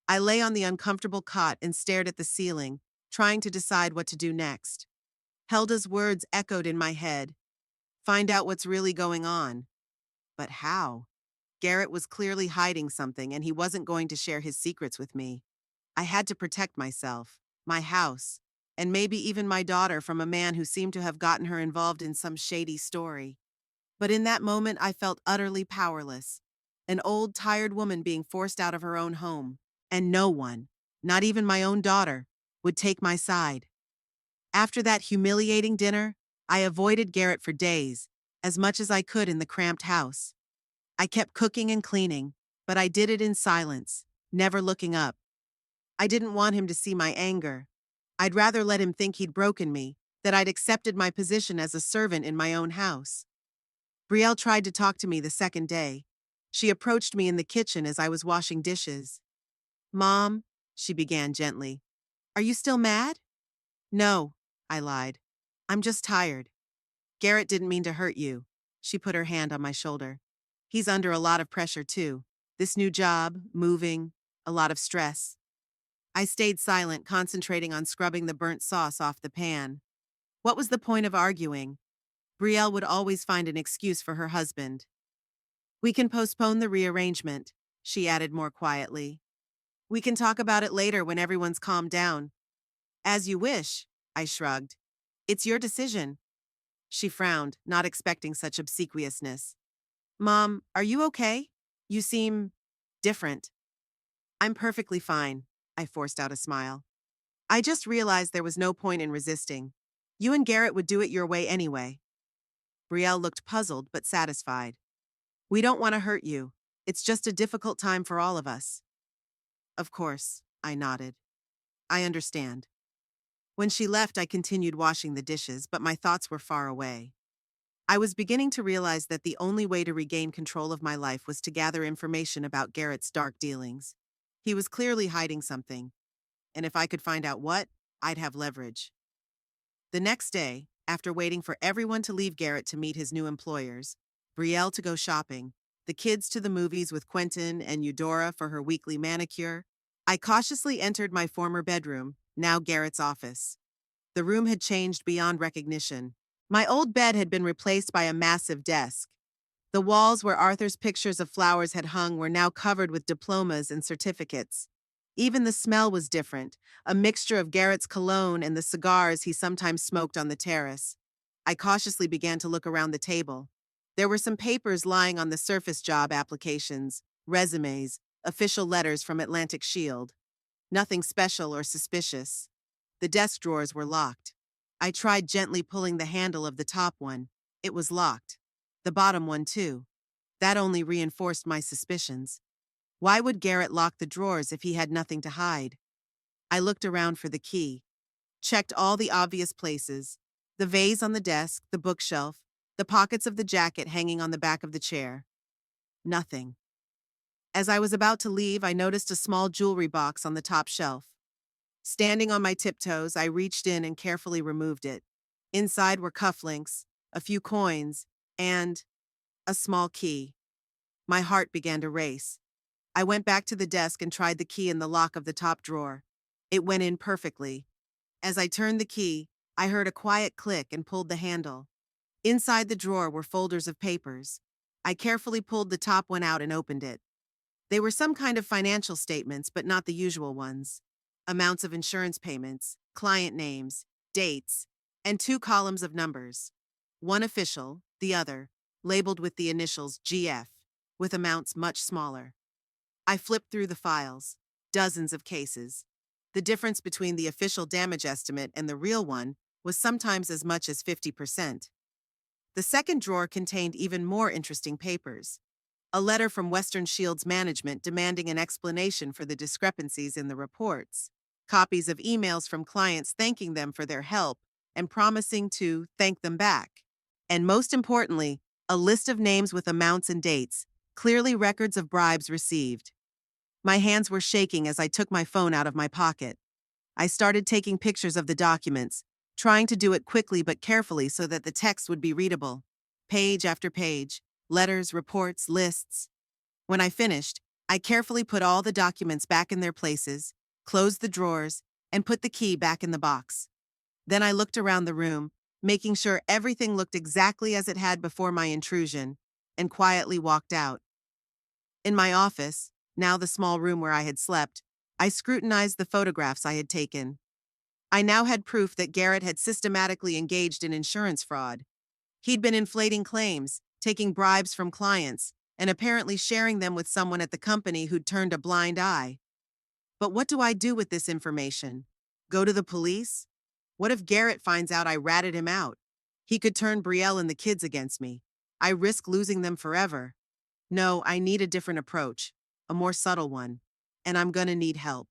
I lay on the uncomfortable cot and stared at the ceiling, trying to decide what to do next. Helda's words echoed in my head. Find out what's really going on. But how? Garrett was clearly hiding something and he wasn't going to share his secrets with me. I had to protect myself, my house, and maybe even my daughter from a man who seemed to have gotten her involved in some shady story. But in that moment, I felt utterly powerless. An old, tired woman being forced out of her own home. And no one, not even my own daughter, would take my side. After that humiliating dinner, I avoided Garrett for days, as much as I could in the cramped house. I kept cooking and cleaning, but I did it in silence, never looking up. I didn't want him to see my anger. I'd rather let him think he'd broken me, that I'd accepted my position as a servant in my own house. Brielle tried to talk to me the second day. She approached me in the kitchen as I was washing dishes. Mom, she began gently, are you still mad? No, I lied. I'm just tired. Garrett didn't mean to hurt you. She put her hand on my shoulder. He's under a lot of pressure too. This new job, moving, a lot of stress. I stayed silent, concentrating on scrubbing the burnt sauce off the pan. What was the point of arguing? Brielle would always find an excuse for her husband. We can postpone the rearrangement, she added more quietly. We can talk about it later when everyone's calmed down. As you wish, I shrugged. It's your decision. She frowned, not expecting such obsequiousness. Mom, are you okay? You seem different. I'm perfectly fine, I forced out a smile. I just realized there was no point in resisting. You and Garrett would do it your way anyway. Brielle looked puzzled but satisfied. We don't want to hurt you. It's just a difficult time for all of us. Of course, I nodded. I understand. When she left, I continued washing the dishes, but my thoughts were far away. I was beginning to realize that the only way to regain control of my life was to gather information about Garrett's dark dealings. He was clearly hiding something, and if I could find out what, I'd have leverage. The next day, after waiting for everyone to leave Garrett to meet his new employers, Brielle to go shopping, the kids to the movies with Quentin and Eudora for her weekly manicure, I cautiously entered my former bedroom, now Garrett's office. The room had changed beyond recognition. My old bed had been replaced by a massive desk. The walls where Arthur's pictures of flowers had hung were now covered with diplomas and certificates. Even the smell was different, a mixture of Garrett's cologne and the cigars he sometimes smoked on the terrace. I cautiously began to look around the table. There were some papers lying on the surface job applications, resumes, official letters from Atlantic Shield. Nothing special or suspicious. The desk drawers were locked. I tried gently pulling the handle of the top one. It was locked. The bottom one, too. That only reinforced my suspicions. Why would Garrett lock the drawers if he had nothing to hide? I looked around for the key, checked all the obvious places, the vase on the desk, the bookshelf, the pockets of the jacket hanging on the back of the chair. Nothing. As I was about to leave, I noticed a small jewelry box on the top shelf. Standing on my tiptoes, I reached in and carefully removed it. Inside were cufflinks, a few coins, and a small key. My heart began to race. I went back to the desk and tried the key in the lock of the top drawer. It went in perfectly. As I turned the key, I heard a quiet click and pulled the handle. Inside the drawer were folders of papers. I carefully pulled the top one out and opened it. They were some kind of financial statements, but not the usual ones. Amounts of insurance payments, client names, dates, and 2 columns of numbers. One official, the other, labeled with the initials GF, with amounts much smaller. I flipped through the files, dozens of cases. The difference between the official damage estimate and the real one was sometimes as much as 50%. The second drawer contained even more interesting papers. A letter from Western Shield's management demanding an explanation for the discrepancies in the reports. Copies of emails from clients thanking them for their help and promising to thank them back. And most importantly, a list of names with amounts and dates, clearly records of bribes received. My hands were shaking as I took my phone out of my pocket. I started taking pictures of the documents, trying to do it quickly but carefully so that the text would be readable. Page after page, letters, reports, lists. When I finished, I carefully put all the documents back in their places, closed the drawers, and put the key back in the box. Then I looked around the room, making sure everything looked exactly as it had before my intrusion, and quietly walked out. In my office, now the small room where I had slept, I scrutinized the photographs I had taken. I now had proof that Garrett had systematically engaged in insurance fraud. He'd been inflating claims, taking bribes from clients, and apparently sharing them with someone at the company who'd turned a blind eye. But what do I do with this information? Go to the police? What if Garrett finds out I ratted him out? He could turn Brielle and the kids against me. I risk losing them forever. No, I need a different approach, a more subtle one. And I'm gonna need help.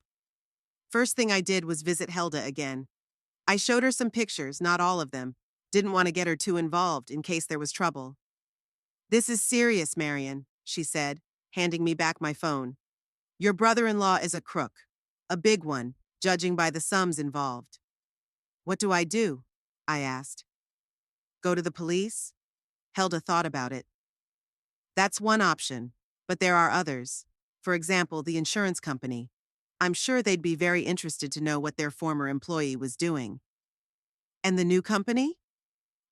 First thing I did was visit Helda again. I showed her some pictures, not all of them. Didn't want to get her too involved in case there was trouble. "This is serious, Marion," she said, handing me back my phone. "Your brother-in-law is a crook. A big one, judging by the sums involved." "What do I do?" I asked. "Go to the police?" Helda thought about it. "That's one option, but there are others. For example, the insurance company. I'm sure they'd be very interested to know what their former employee was doing." "And the new company?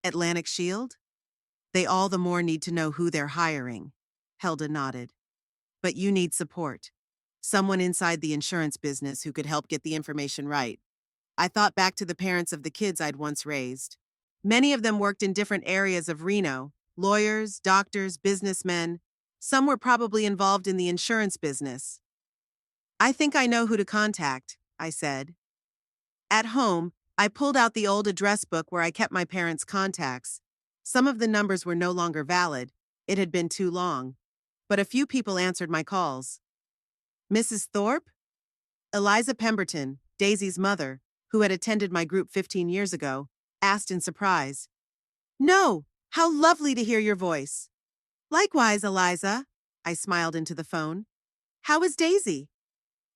Atlantic Shield? They all the more need to know who they're hiring." Helda nodded. "But you need support. Someone inside the insurance business who could help get the information right." I thought back to the parents of the kids I'd once raised. Many of them worked in different areas of Reno: lawyers, doctors, businessmen. Some were probably involved in the insurance business. "I think I know who to contact," I said. At home, I pulled out the old address book where I kept my parents' contacts. Some of the numbers were no longer valid. It had been too long. But a few people answered my calls. "Mrs. Thorpe?" Eliza Pemberton, Daisy's mother, who had attended my group 15 years ago, asked in surprise. "No! How lovely to hear your voice." "Likewise, Eliza," I smiled into the phone. "How is Daisy?"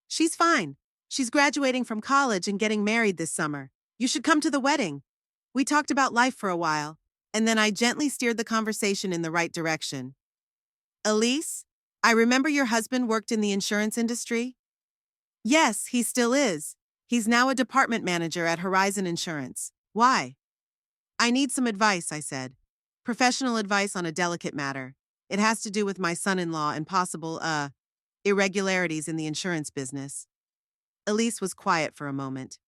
"She's fine. She's graduating from college and getting married this summer. You should come to the wedding." We talked about life for a while, and then I gently steered the conversation in the right direction. "Elise, I remember your husband worked in the insurance industry?" "Yes, he still is. He's now a department manager at Horizon Insurance. Why?" "I need some advice," I said. "Professional advice on a delicate matter. It has to do with my son-in-law and possible, irregularities in the insurance business." Elise was quiet for a moment.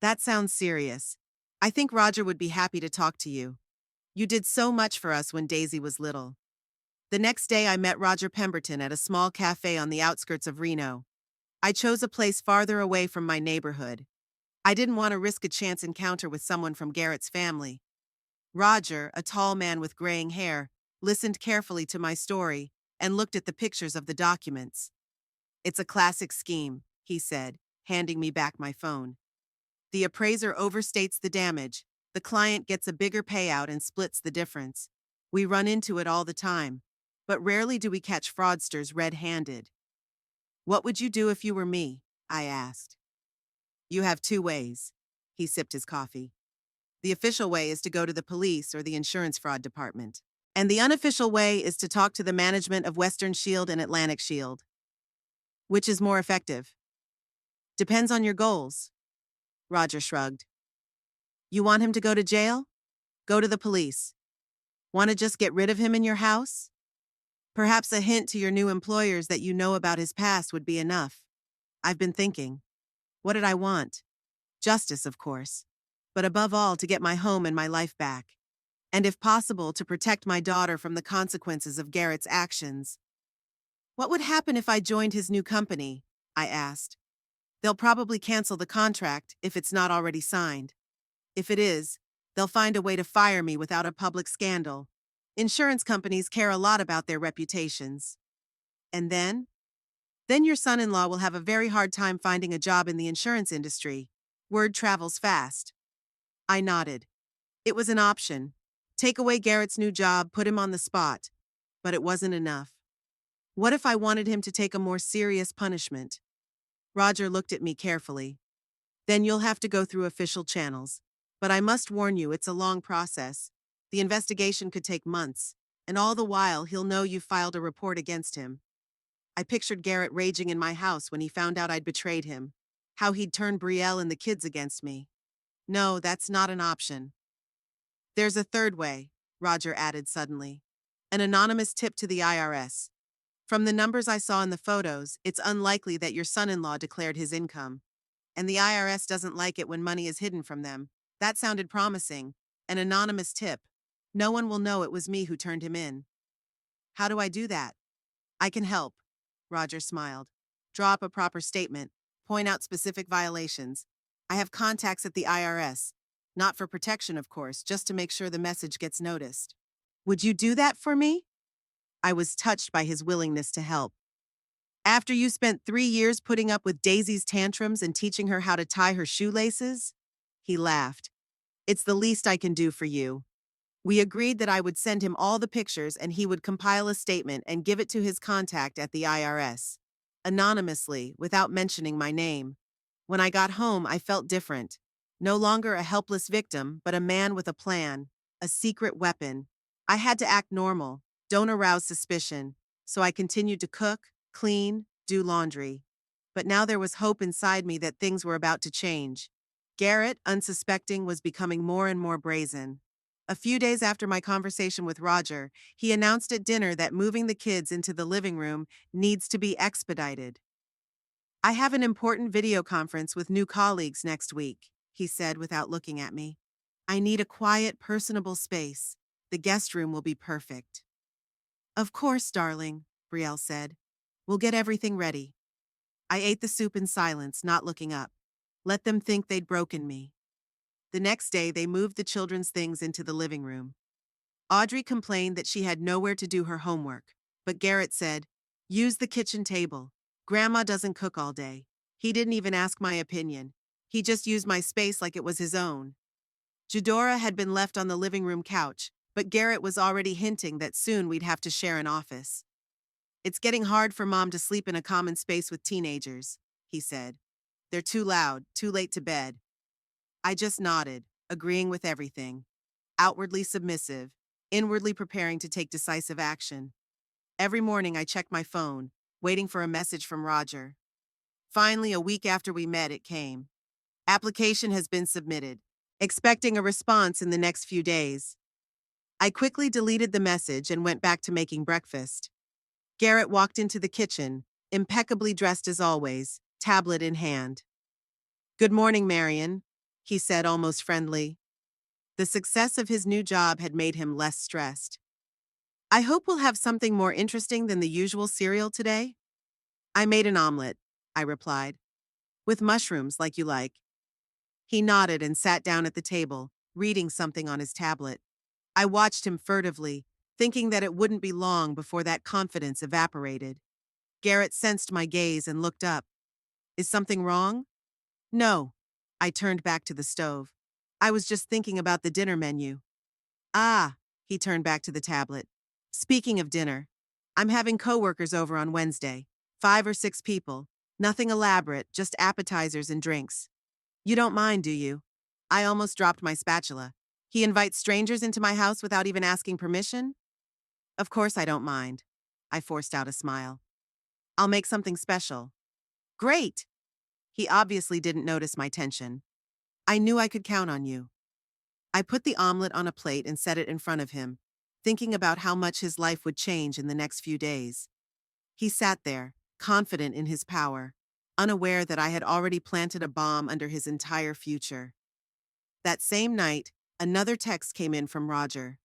"That sounds serious. I think Roger would be happy to talk to you. You did so much for us when Daisy was little." The next day I met Roger Pemberton at a small cafe on the outskirts of Reno. I chose a place farther away from my neighborhood. I didn't want to risk a chance encounter with someone from Garrett's family. Roger, a tall man with graying hair, listened carefully to my story and looked at the pictures of the documents. "It's a classic scheme," he said, handing me back my phone. "The appraiser overstates the damage, the client gets a bigger payout and splits the difference. We run into it all the time, but rarely do we catch fraudsters red-handed." "What would you do if you were me?" I asked. "You have two ways." He sipped his coffee. "The official way is to go to the police or the insurance fraud department. And the unofficial way is to talk to the management of Western Shield and Atlantic Shield." "Which is more effective?" "Depends on your goals." Roger shrugged. "You want him to go to jail? Go to the police. Want to just get rid of him in your house? Perhaps a hint to your new employers that you know about his past would be enough." I've been thinking. What did I want? Justice, of course. But above all, to get my home and my life back. And if possible, to protect my daughter from the consequences of Garrett's actions. "What would happen if I joined his new company?" I asked. "They'll probably cancel the contract if it's not already signed. If it is, they'll find a way to fire me without a public scandal. Insurance companies care a lot about their reputations." "And then?" "Then your son-in-law will have a very hard time finding a job in the insurance industry. Word travels fast." I nodded. It was an option. Take away Garrett's new job, put him on the spot. But it wasn't enough. What if I wanted him to take a more serious punishment? Roger looked at me carefully. "Then you'll have to go through official channels. But I must warn you, it's a long process. The investigation could take months, and all the while, he'll know you filed a report against him. I pictured Garrett raging in my house when he found out I'd betrayed him, how he'd turn Brielle and the kids against me. No, that's not an option. There's a third way, Roger added suddenly. An anonymous tip to the IRS. From the numbers I saw in the photos, it's unlikely that your son-in-law declared his income. And the IRS doesn't like it when money is hidden from them. That sounded promising. An anonymous tip. No one will know it was me who turned him in. How do I do that? I can help. Roger smiled. Draw up a proper statement. Point out specific violations. I have contacts at the IRS. Not for protection, of course, just to make sure the message gets noticed. Would you do that for me? I was touched by his willingness to help. After you spent 3 years putting up with Daisy's tantrums and teaching her how to tie her shoelaces? He laughed. It's the least I can do for you. We agreed that I would send him all the pictures and he would compile a statement and give it to his contact at the IRS. Anonymously, without mentioning my name. When I got home, I felt different. No longer a helpless victim, but a man with a plan, a secret weapon. I had to act normal, don't arouse suspicion, so I continued to cook, clean, do laundry. But now there was hope inside me that things were about to change. Garrett, unsuspecting, was becoming more and more brazen. A few days after my conversation with Roger, he announced at dinner that moving the kids into the living room needs to be expedited. I have an important video conference with new colleagues next week, he said without looking at me. I need a quiet, personable space. The guest room will be perfect. Of course, darling, Brielle said. We'll get everything ready. I ate the soup in silence, not looking up. Let them think they'd broken me. The next day, they moved the children's things into the living room. Audrey complained that she had nowhere to do her homework, but Garrett said, use the kitchen table. Grandma doesn't cook all day. He didn't even ask my opinion. He just used my space like it was his own. Judora had been left on the living room couch, but Garrett was already hinting that soon we'd have to share an office. It's getting hard for Mom to sleep in a common space with teenagers, he said. They're too loud, too late to bed. I just nodded, agreeing with everything. Outwardly submissive, inwardly preparing to take decisive action. Every morning I checked my phone, waiting for a message from Roger. Finally, a week after we met, it came. Application has been submitted. Expecting a response in the next few days. I quickly deleted the message and went back to making breakfast. Garrett walked into the kitchen, impeccably dressed as always, tablet in hand. Good morning, Marion, he said almost friendly. The success of his new job had made him less stressed. I hope we'll have something more interesting than the usual cereal today. I made an omelet, I replied. With mushrooms, like you like. He nodded and sat down at the table, reading something on his tablet. I watched him furtively, thinking that it wouldn't be long before that confidence evaporated. Garrett sensed my gaze and looked up. Is something wrong? No. I turned back to the stove. I was just thinking about the dinner menu. Ah, he turned back to the tablet. Speaking of dinner, I'm having coworkers over on Wednesday. 5 or 6 people. Nothing elaborate, just appetizers and drinks. You don't mind, do you? I almost dropped my spatula. He invites strangers into my house without even asking permission? Of course I don't mind. I forced out a smile. I'll make something special. Great! He obviously didn't notice my tension. I knew I could count on you. I put the omelet on a plate and set it in front of him, thinking about how much his life would change in the next few days. He sat there, confident in his power, unaware that I had already planted a bomb under his entire future. That same night, another text came in from Roger.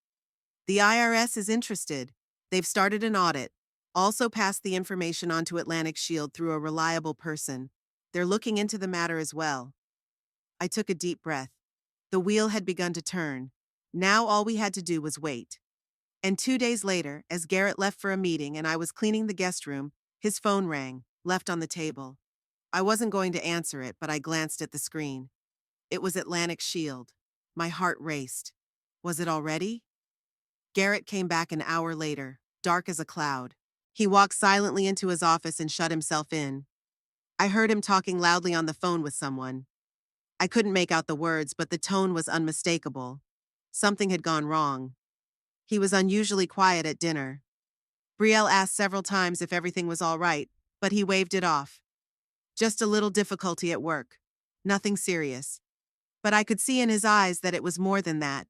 The IRS is interested. They've started an audit. Also passed the information on to Atlantic Shield through a reliable person. They're looking into the matter as well. I took a deep breath. The wheel had begun to turn. Now all we had to do was wait. And 2 days later, as Garrett left for a meeting and I was cleaning the guest room, his phone rang, left on the table. I wasn't going to answer it, but I glanced at the screen. It was Atlantic Shield. My heart raced. Was it already? Garrett came back an hour later, dark as a cloud. He walked silently into his office and shut himself in. I heard him talking loudly on the phone with someone. I couldn't make out the words, but the tone was unmistakable. Something had gone wrong. He was unusually quiet at dinner. Brielle asked several times if everything was all right, but he waved it off. Just a little difficulty at work. Nothing serious. But I could see in his eyes that it was more than that.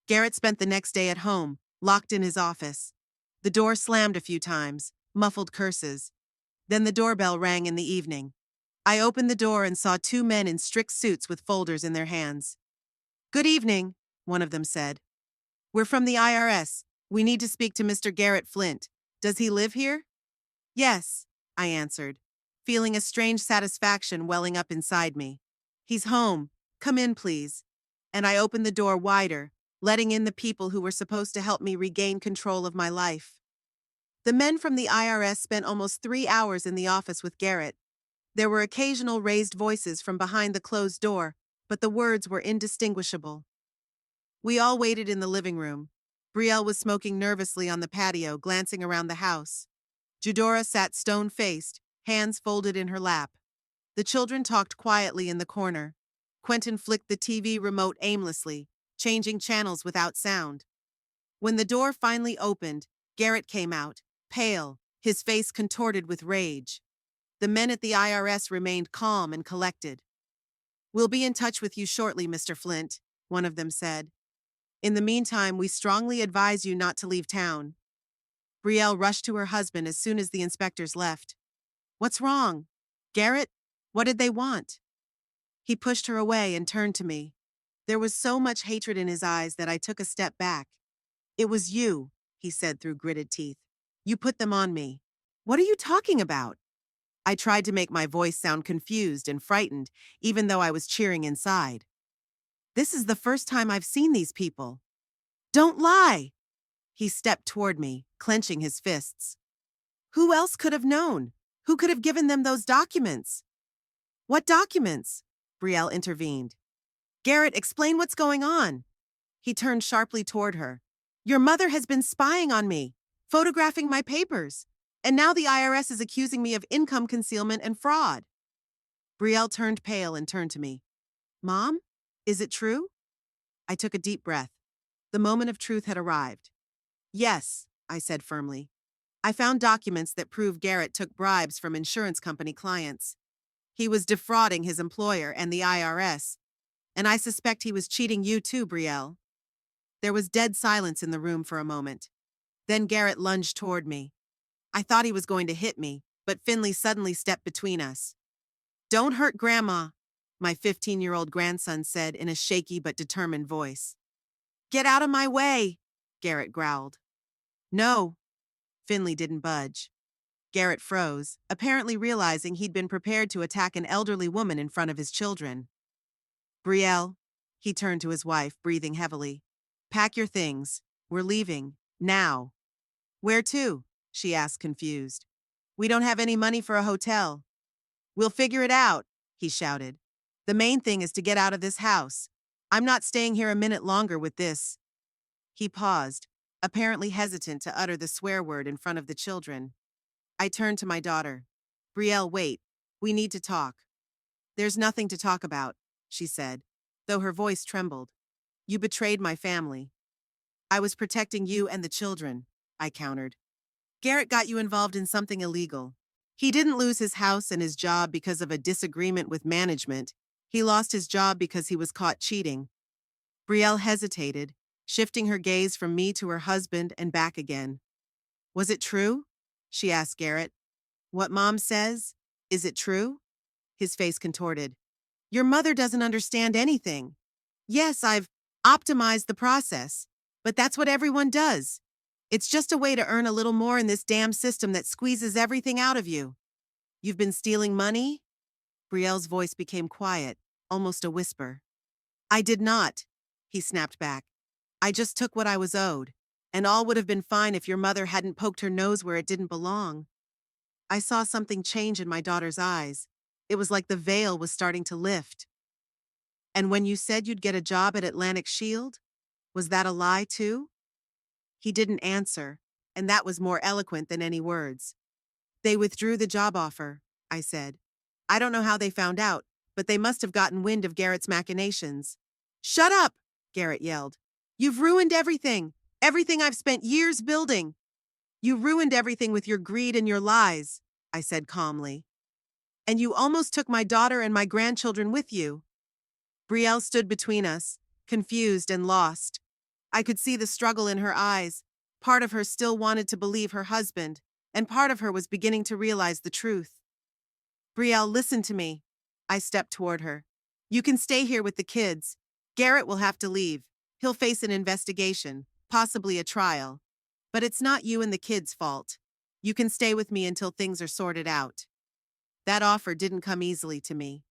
Garrett spent the next day at home, locked in his office. The door slammed a few times, muffled curses. Then the doorbell rang in the evening. I opened the door and saw two men in strict suits with folders in their hands. "Good evening," one of them said. "We're from the IRS. We need to speak to Mr. Garrett Flint. Does he live here?" "Yes," I answered, feeling a strange satisfaction welling up inside me. "He's home. Come in, please." And I opened the door wider, letting in the people who were supposed to help me regain control of my life. The men from the IRS spent almost 3 hours in the office with Garrett. There were occasional raised voices from behind the closed door, but the words were indistinguishable. We all waited in the living room. Brielle was smoking nervously on the patio, glancing around the house. Judora sat stone-faced, hands folded in her lap. The children talked quietly in the corner. Quentin flicked the TV remote aimlessly, changing channels without sound. When the door finally opened, Garrett came out, pale, his face contorted with rage. The men at the IRS remained calm and collected. "We'll be in touch with you shortly, Mr. Flint," one of them said. "In the meantime, we strongly advise you not to leave town." Brielle rushed to her husband as soon as the inspectors left. "What's wrong? Garrett? What did they want?" He pushed her away and turned to me. There was so much hatred in his eyes that I took a step back. "It was you," he said through gritted teeth. "You put them on me." "What are you talking about?" I tried to make my voice sound confused and frightened, even though I was cheering inside. "This is the first time I've seen these people." "Don't lie!" He stepped toward me, clenching his fists. "Who else could have known? Who could have given them those documents?" "What documents?" Brielle intervened. "Garrett, explain what's going on." He turned sharply toward her. "Your mother has been spying on me, photographing my papers, and now the IRS is accusing me of income concealment and fraud." Brielle turned pale and turned to me. "Mom, is it true?" I took a deep breath. The moment of truth had arrived. "Yes," I said firmly. "I found documents that prove Garrett took bribes from insurance company clients. He was defrauding his employer and the IRS, and I suspect he was cheating you too, Brielle." There was dead silence in the room for a moment. Then Garrett lunged toward me. I thought he was going to hit me, but Finley suddenly stepped between us. "Don't hurt Grandma," my 15-year-old grandson said in a shaky but determined voice. "Get out of my way," Garrett growled. "No." Finley didn't budge. Garrett froze, apparently realizing he'd been prepared to attack an elderly woman in front of his children. "Brielle," he turned to his wife, breathing heavily. "Pack your things. We're leaving. Now." "Where to?" she asked, confused. "We don't have any money for a hotel." "We'll figure it out," he shouted. "The main thing is to get out of this house. I'm not staying here a minute longer with this." He paused, apparently hesitant to utter the swear word in front of the children. I turned to my daughter. "Brielle, wait. We need to talk." "There's nothing to talk about," she said, though her voice trembled. "You betrayed my family." "I was protecting you and the children," I countered. "Garrett got you involved in something illegal. He didn't lose his house and his job because of a disagreement with management. He lost his job because he was caught cheating." Brielle hesitated, shifting her gaze from me to her husband and back again. "Was it true?" she asked Garrett. "What Mom says? Is it true?" His face contorted. "Your mother doesn't understand anything. Yes, I've optimized the process, but that's what everyone does. It's just a way to earn a little more in this damn system that squeezes everything out of you." "You've been stealing money?" Brielle's voice became quiet, almost a whisper. "I did not," he snapped back. "I just took what I was owed, and all would have been fine if your mother hadn't poked her nose where it didn't belong." I saw something change in my daughter's eyes. It was like the veil was starting to lift. "And when you said you'd get a job at Atlantic Shield, was that a lie too?" He didn't answer, and that was more eloquent than any words. "They withdrew the job offer," I said. "I don't know how they found out, but they must have gotten wind of Garrett's machinations. "Shut up!" Garrett yelled. "You've ruined everything! Everything I've spent years building!" "You ruined everything with your greed and your lies," I said calmly. "And you almost took my daughter and my grandchildren with you." Brielle stood between us, confused and lost. I could see the struggle in her eyes. Part of her still wanted to believe her husband, and part of her was beginning to realize the truth. "Brielle, listen to me." I stepped toward her. "You can stay here with the kids. Garrett will have to leave. He'll face an investigation, possibly a trial. But it's not you and the kids' fault. You can stay with me until things are sorted out." That offer didn't come easily to me.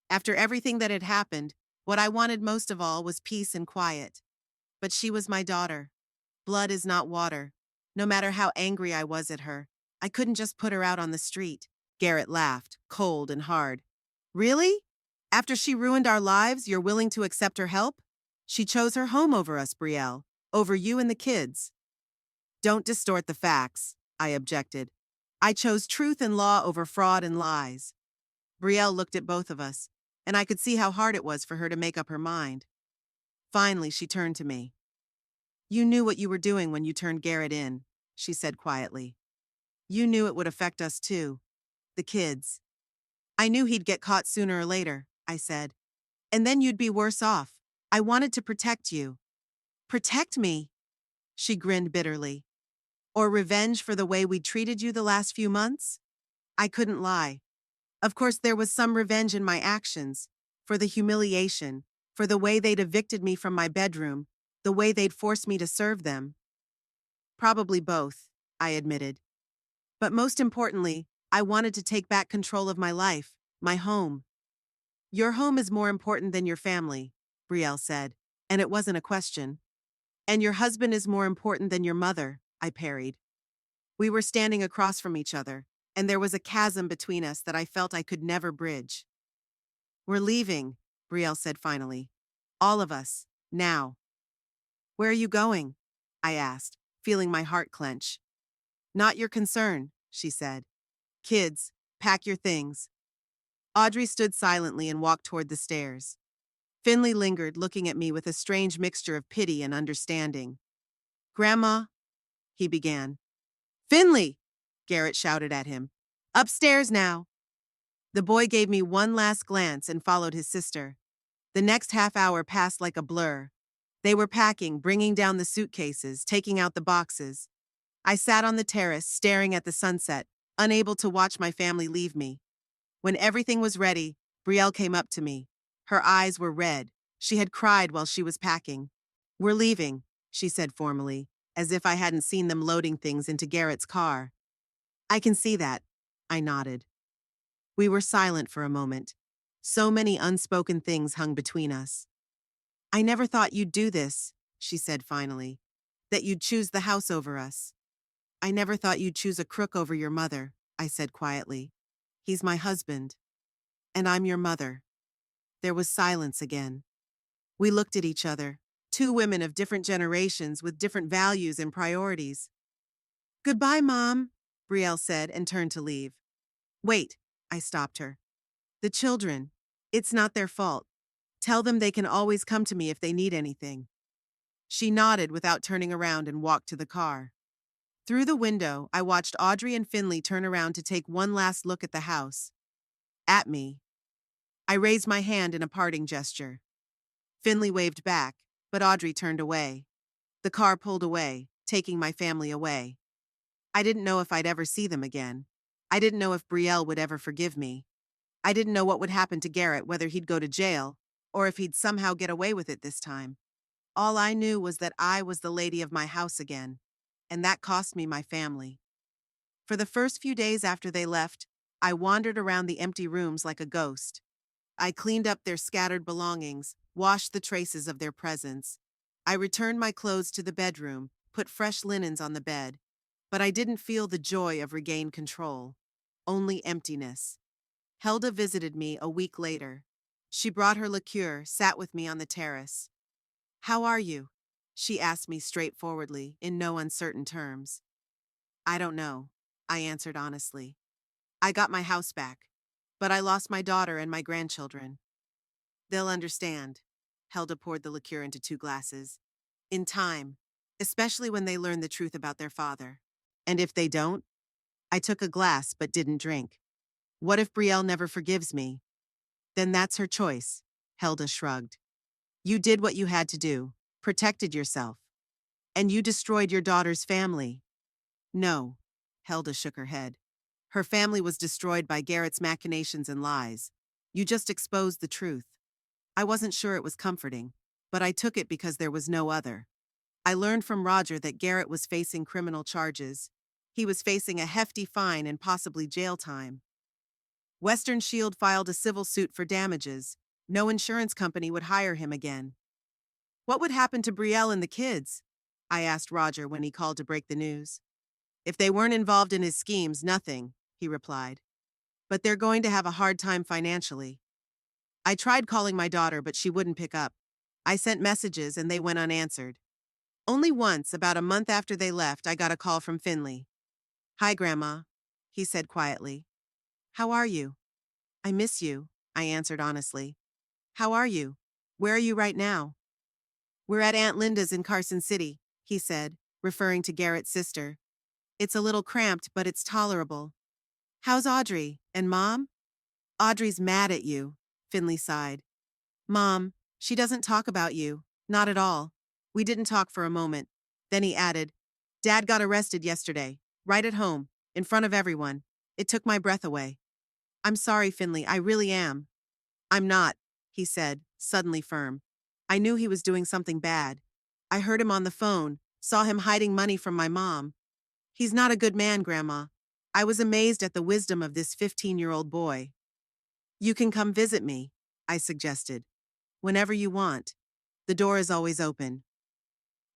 After everything that had happened, what I wanted most of all was peace and quiet. But she was my daughter. Blood is not water. No matter how angry I was at her, I couldn't just put her out on the street. Garrett laughed, cold and hard. "Really? After she ruined our lives, you're willing to accept her help? She chose her home over us, Brielle. Over you and the kids." "Don't distort the facts," I objected. "I chose truth and law over fraud and lies." Brielle looked at both of us, and I could see how hard it was for her to make up her mind. Finally, she turned to me. "You knew what you were doing when you turned Garrett in," she said quietly. "You knew it would affect us too. The kids." "I knew he'd get caught sooner or later," I said. "And then you'd be worse off. I wanted to protect you." "Protect me?" She grinned bitterly. "Or revenge for the way we treated you the last few months?" I couldn't lie. Of course, there was some revenge in my actions. For the humiliation, for the way they'd evicted me from my bedroom, the way they'd forced me to serve them. "Probably both," I admitted. "But most importantly, I wanted to take back control of my life, my home." "Your home is more important than your family," Brielle said, and it wasn't a question. "And your husband is more important than your mother," I parried. We were standing across from each other, and there was a chasm between us that I felt I could never bridge. "We're leaving," Brielle said finally. "All of us, now." "Where are you going?" I asked, feeling my heart clench. "Not your concern," she said. "Kids, pack your things." Audrey stood silently and walked toward the stairs. Finley lingered, looking at me with a strange mixture of pity and understanding. "Grandma," he began. "Finley!" Garrett shouted at him. "Upstairs now." The boy gave me one last glance and followed his sister. The next half hour passed like a blur. They were packing, bringing down the suitcases, taking out the boxes. I sat on the terrace, staring at the sunset, unable to watch my family leave me. When everything was ready, Brielle came up to me. Her eyes were red. She had cried while she was packing. "We're leaving," she said formally, as if I hadn't seen them loading things into Garrett's car. "I can see that," I nodded. We were silent for a moment. So many unspoken things hung between us. "I never thought you'd do this," she said finally. "That you'd choose the house over us." "I never thought you'd choose a crook over your mother," I said quietly. "He's my husband. And I'm your mother." There was silence again. We looked at each other, two women of different generations with different values and priorities. "Goodbye, Mom," Brielle said and turned to leave. "Wait," I stopped her. "The children. It's not their fault. Tell them they can always come to me if they need anything." She nodded without turning around and walked to the car. Through the window, I watched Audrey and Finley turn around to take one last look at the house. At me. I raised my hand in a parting gesture. Finley waved back, but Audrey turned away. The car pulled away, taking my family away. I didn't know if I'd ever see them again. I didn't know if Brielle would ever forgive me. I didn't know what would happen to Garrett, whether he'd go to jail, or if he'd somehow get away with it this time. All I knew was that I was the lady of my house again, and that cost me my family. For the first few days after they left, I wandered around the empty rooms like a ghost. I cleaned up their scattered belongings, washed the traces of their presence. I returned my clothes to the bedroom, put fresh linens on the bed. But I didn't feel the joy of regained control. Only emptiness. Helda visited me a week later. She brought her liqueur, sat with me on the terrace. "How are you?" she asked me straightforwardly, in no uncertain terms. "I don't know," I answered honestly. "I got my house back. But I lost my daughter and my grandchildren. They'll understand. Helda poured the liqueur into 2 glasses. In time, especially when they learn the truth about their father. And if they don't? I took a glass but didn't drink. What if Brielle never forgives me? Then that's her choice, Helda shrugged. You did what you had to do, protected yourself. And you destroyed your daughter's family. No, Helda shook her head. Her family was destroyed by Garrett's machinations and lies. You just exposed the truth. I wasn't sure it was comforting, but I took it because there was no other. I learned from Roger that Garrett was facing criminal charges. He was facing a hefty fine and possibly jail time. Western Shield filed a civil suit for damages. No insurance company would hire him again. What would happen to Brielle and the kids? I asked Roger when he called to break the news. If they weren't involved in his schemes, nothing, he replied. But they're going to have a hard time financially. I tried calling my daughter, but she wouldn't pick up. I sent messages and they went unanswered. Only once, about a month after they left, I got a call from Finley. Hi, Grandma, he said quietly. How are you? I miss you, I answered honestly. How are you? Where are you right now? We're at Aunt Linda's in Carson City, he said, referring to Garrett's sister. It's a little cramped, but it's tolerable. How's Audrey? And Mom? Audrey's mad at you, Finley sighed. Mom, she doesn't talk about you. Not at all. We didn't talk for a moment. Then he added, Dad got arrested yesterday, right at home, in front of everyone. It took my breath away. I'm sorry, Finley, I really am. I'm not, he said, suddenly firm. I knew he was doing something bad. I heard him on the phone, saw him hiding money from my mom. He's not a good man, Grandma. I was amazed at the wisdom of this 15-year-old boy. You can come visit me, I suggested. Whenever you want. The door is always open.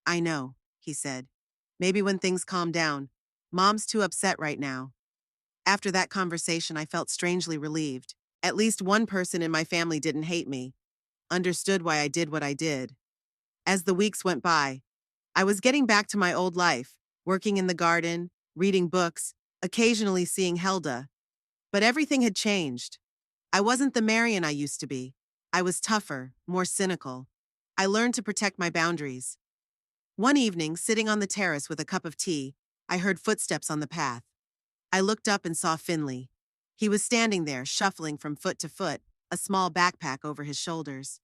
I know, he said. Maybe when things calm down. Mom's too upset right now. After that conversation, I felt strangely relieved. At least one person in my family didn't hate me, understood why I did what I did. As the weeks went by, I was getting back to my old life, working in the garden, reading books, occasionally seeing Helda. But everything had changed. I wasn't the Marion I used to be. I was tougher, more cynical. I learned to protect my boundaries. One evening, sitting on the terrace with a cup of tea, I heard footsteps on the path. I looked up and saw Finley. He was standing there, shuffling from foot to foot, a small backpack over his shoulders.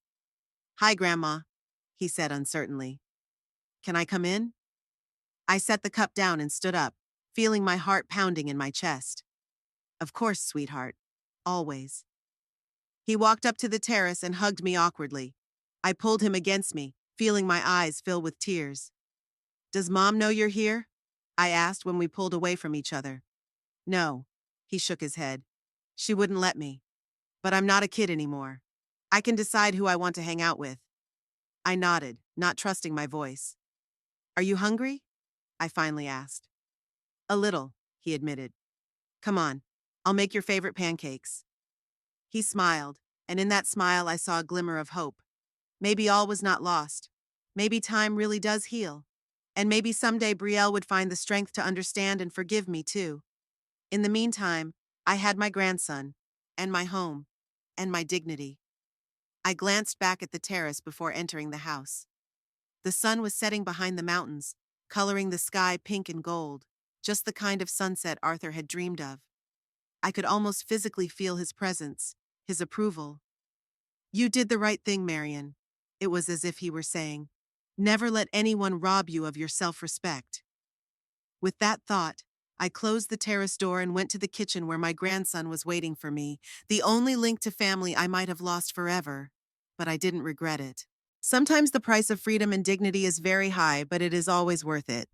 Hi, Grandma, he said uncertainly. Can I come in? I set the cup down and stood up, feeling my heart pounding in my chest. Of course, sweetheart. Always. He walked up to the terrace and hugged me awkwardly. I pulled him against me, feeling my eyes fill with tears. Does Mom know you're here? I asked when we pulled away from each other. No, he shook his head. She wouldn't let me. But I'm not a kid anymore. I can decide who I want to hang out with. I nodded, not trusting my voice. Are you hungry? I finally asked. A little, he admitted. Come on, I'll make your favorite pancakes. He smiled, and in that smile I saw a glimmer of hope. Maybe all was not lost. Maybe time really does heal. And maybe someday Brielle would find the strength to understand and forgive me too. In the meantime, I had my grandson, and my home, and my dignity. I glanced back at the terrace before entering the house. The sun was setting behind the mountains, coloring the sky pink and gold, just the kind of sunset Arthur had dreamed of. I could almost physically feel his presence, his approval. You did the right thing, Marion. It was as if he were saying, never let anyone rob you of your self-respect. With that thought, I closed the terrace door and went to the kitchen where my grandson was waiting for me, the only link to family I might have lost forever. But I didn't regret it. Sometimes the price of freedom and dignity is very high, but it is always worth it.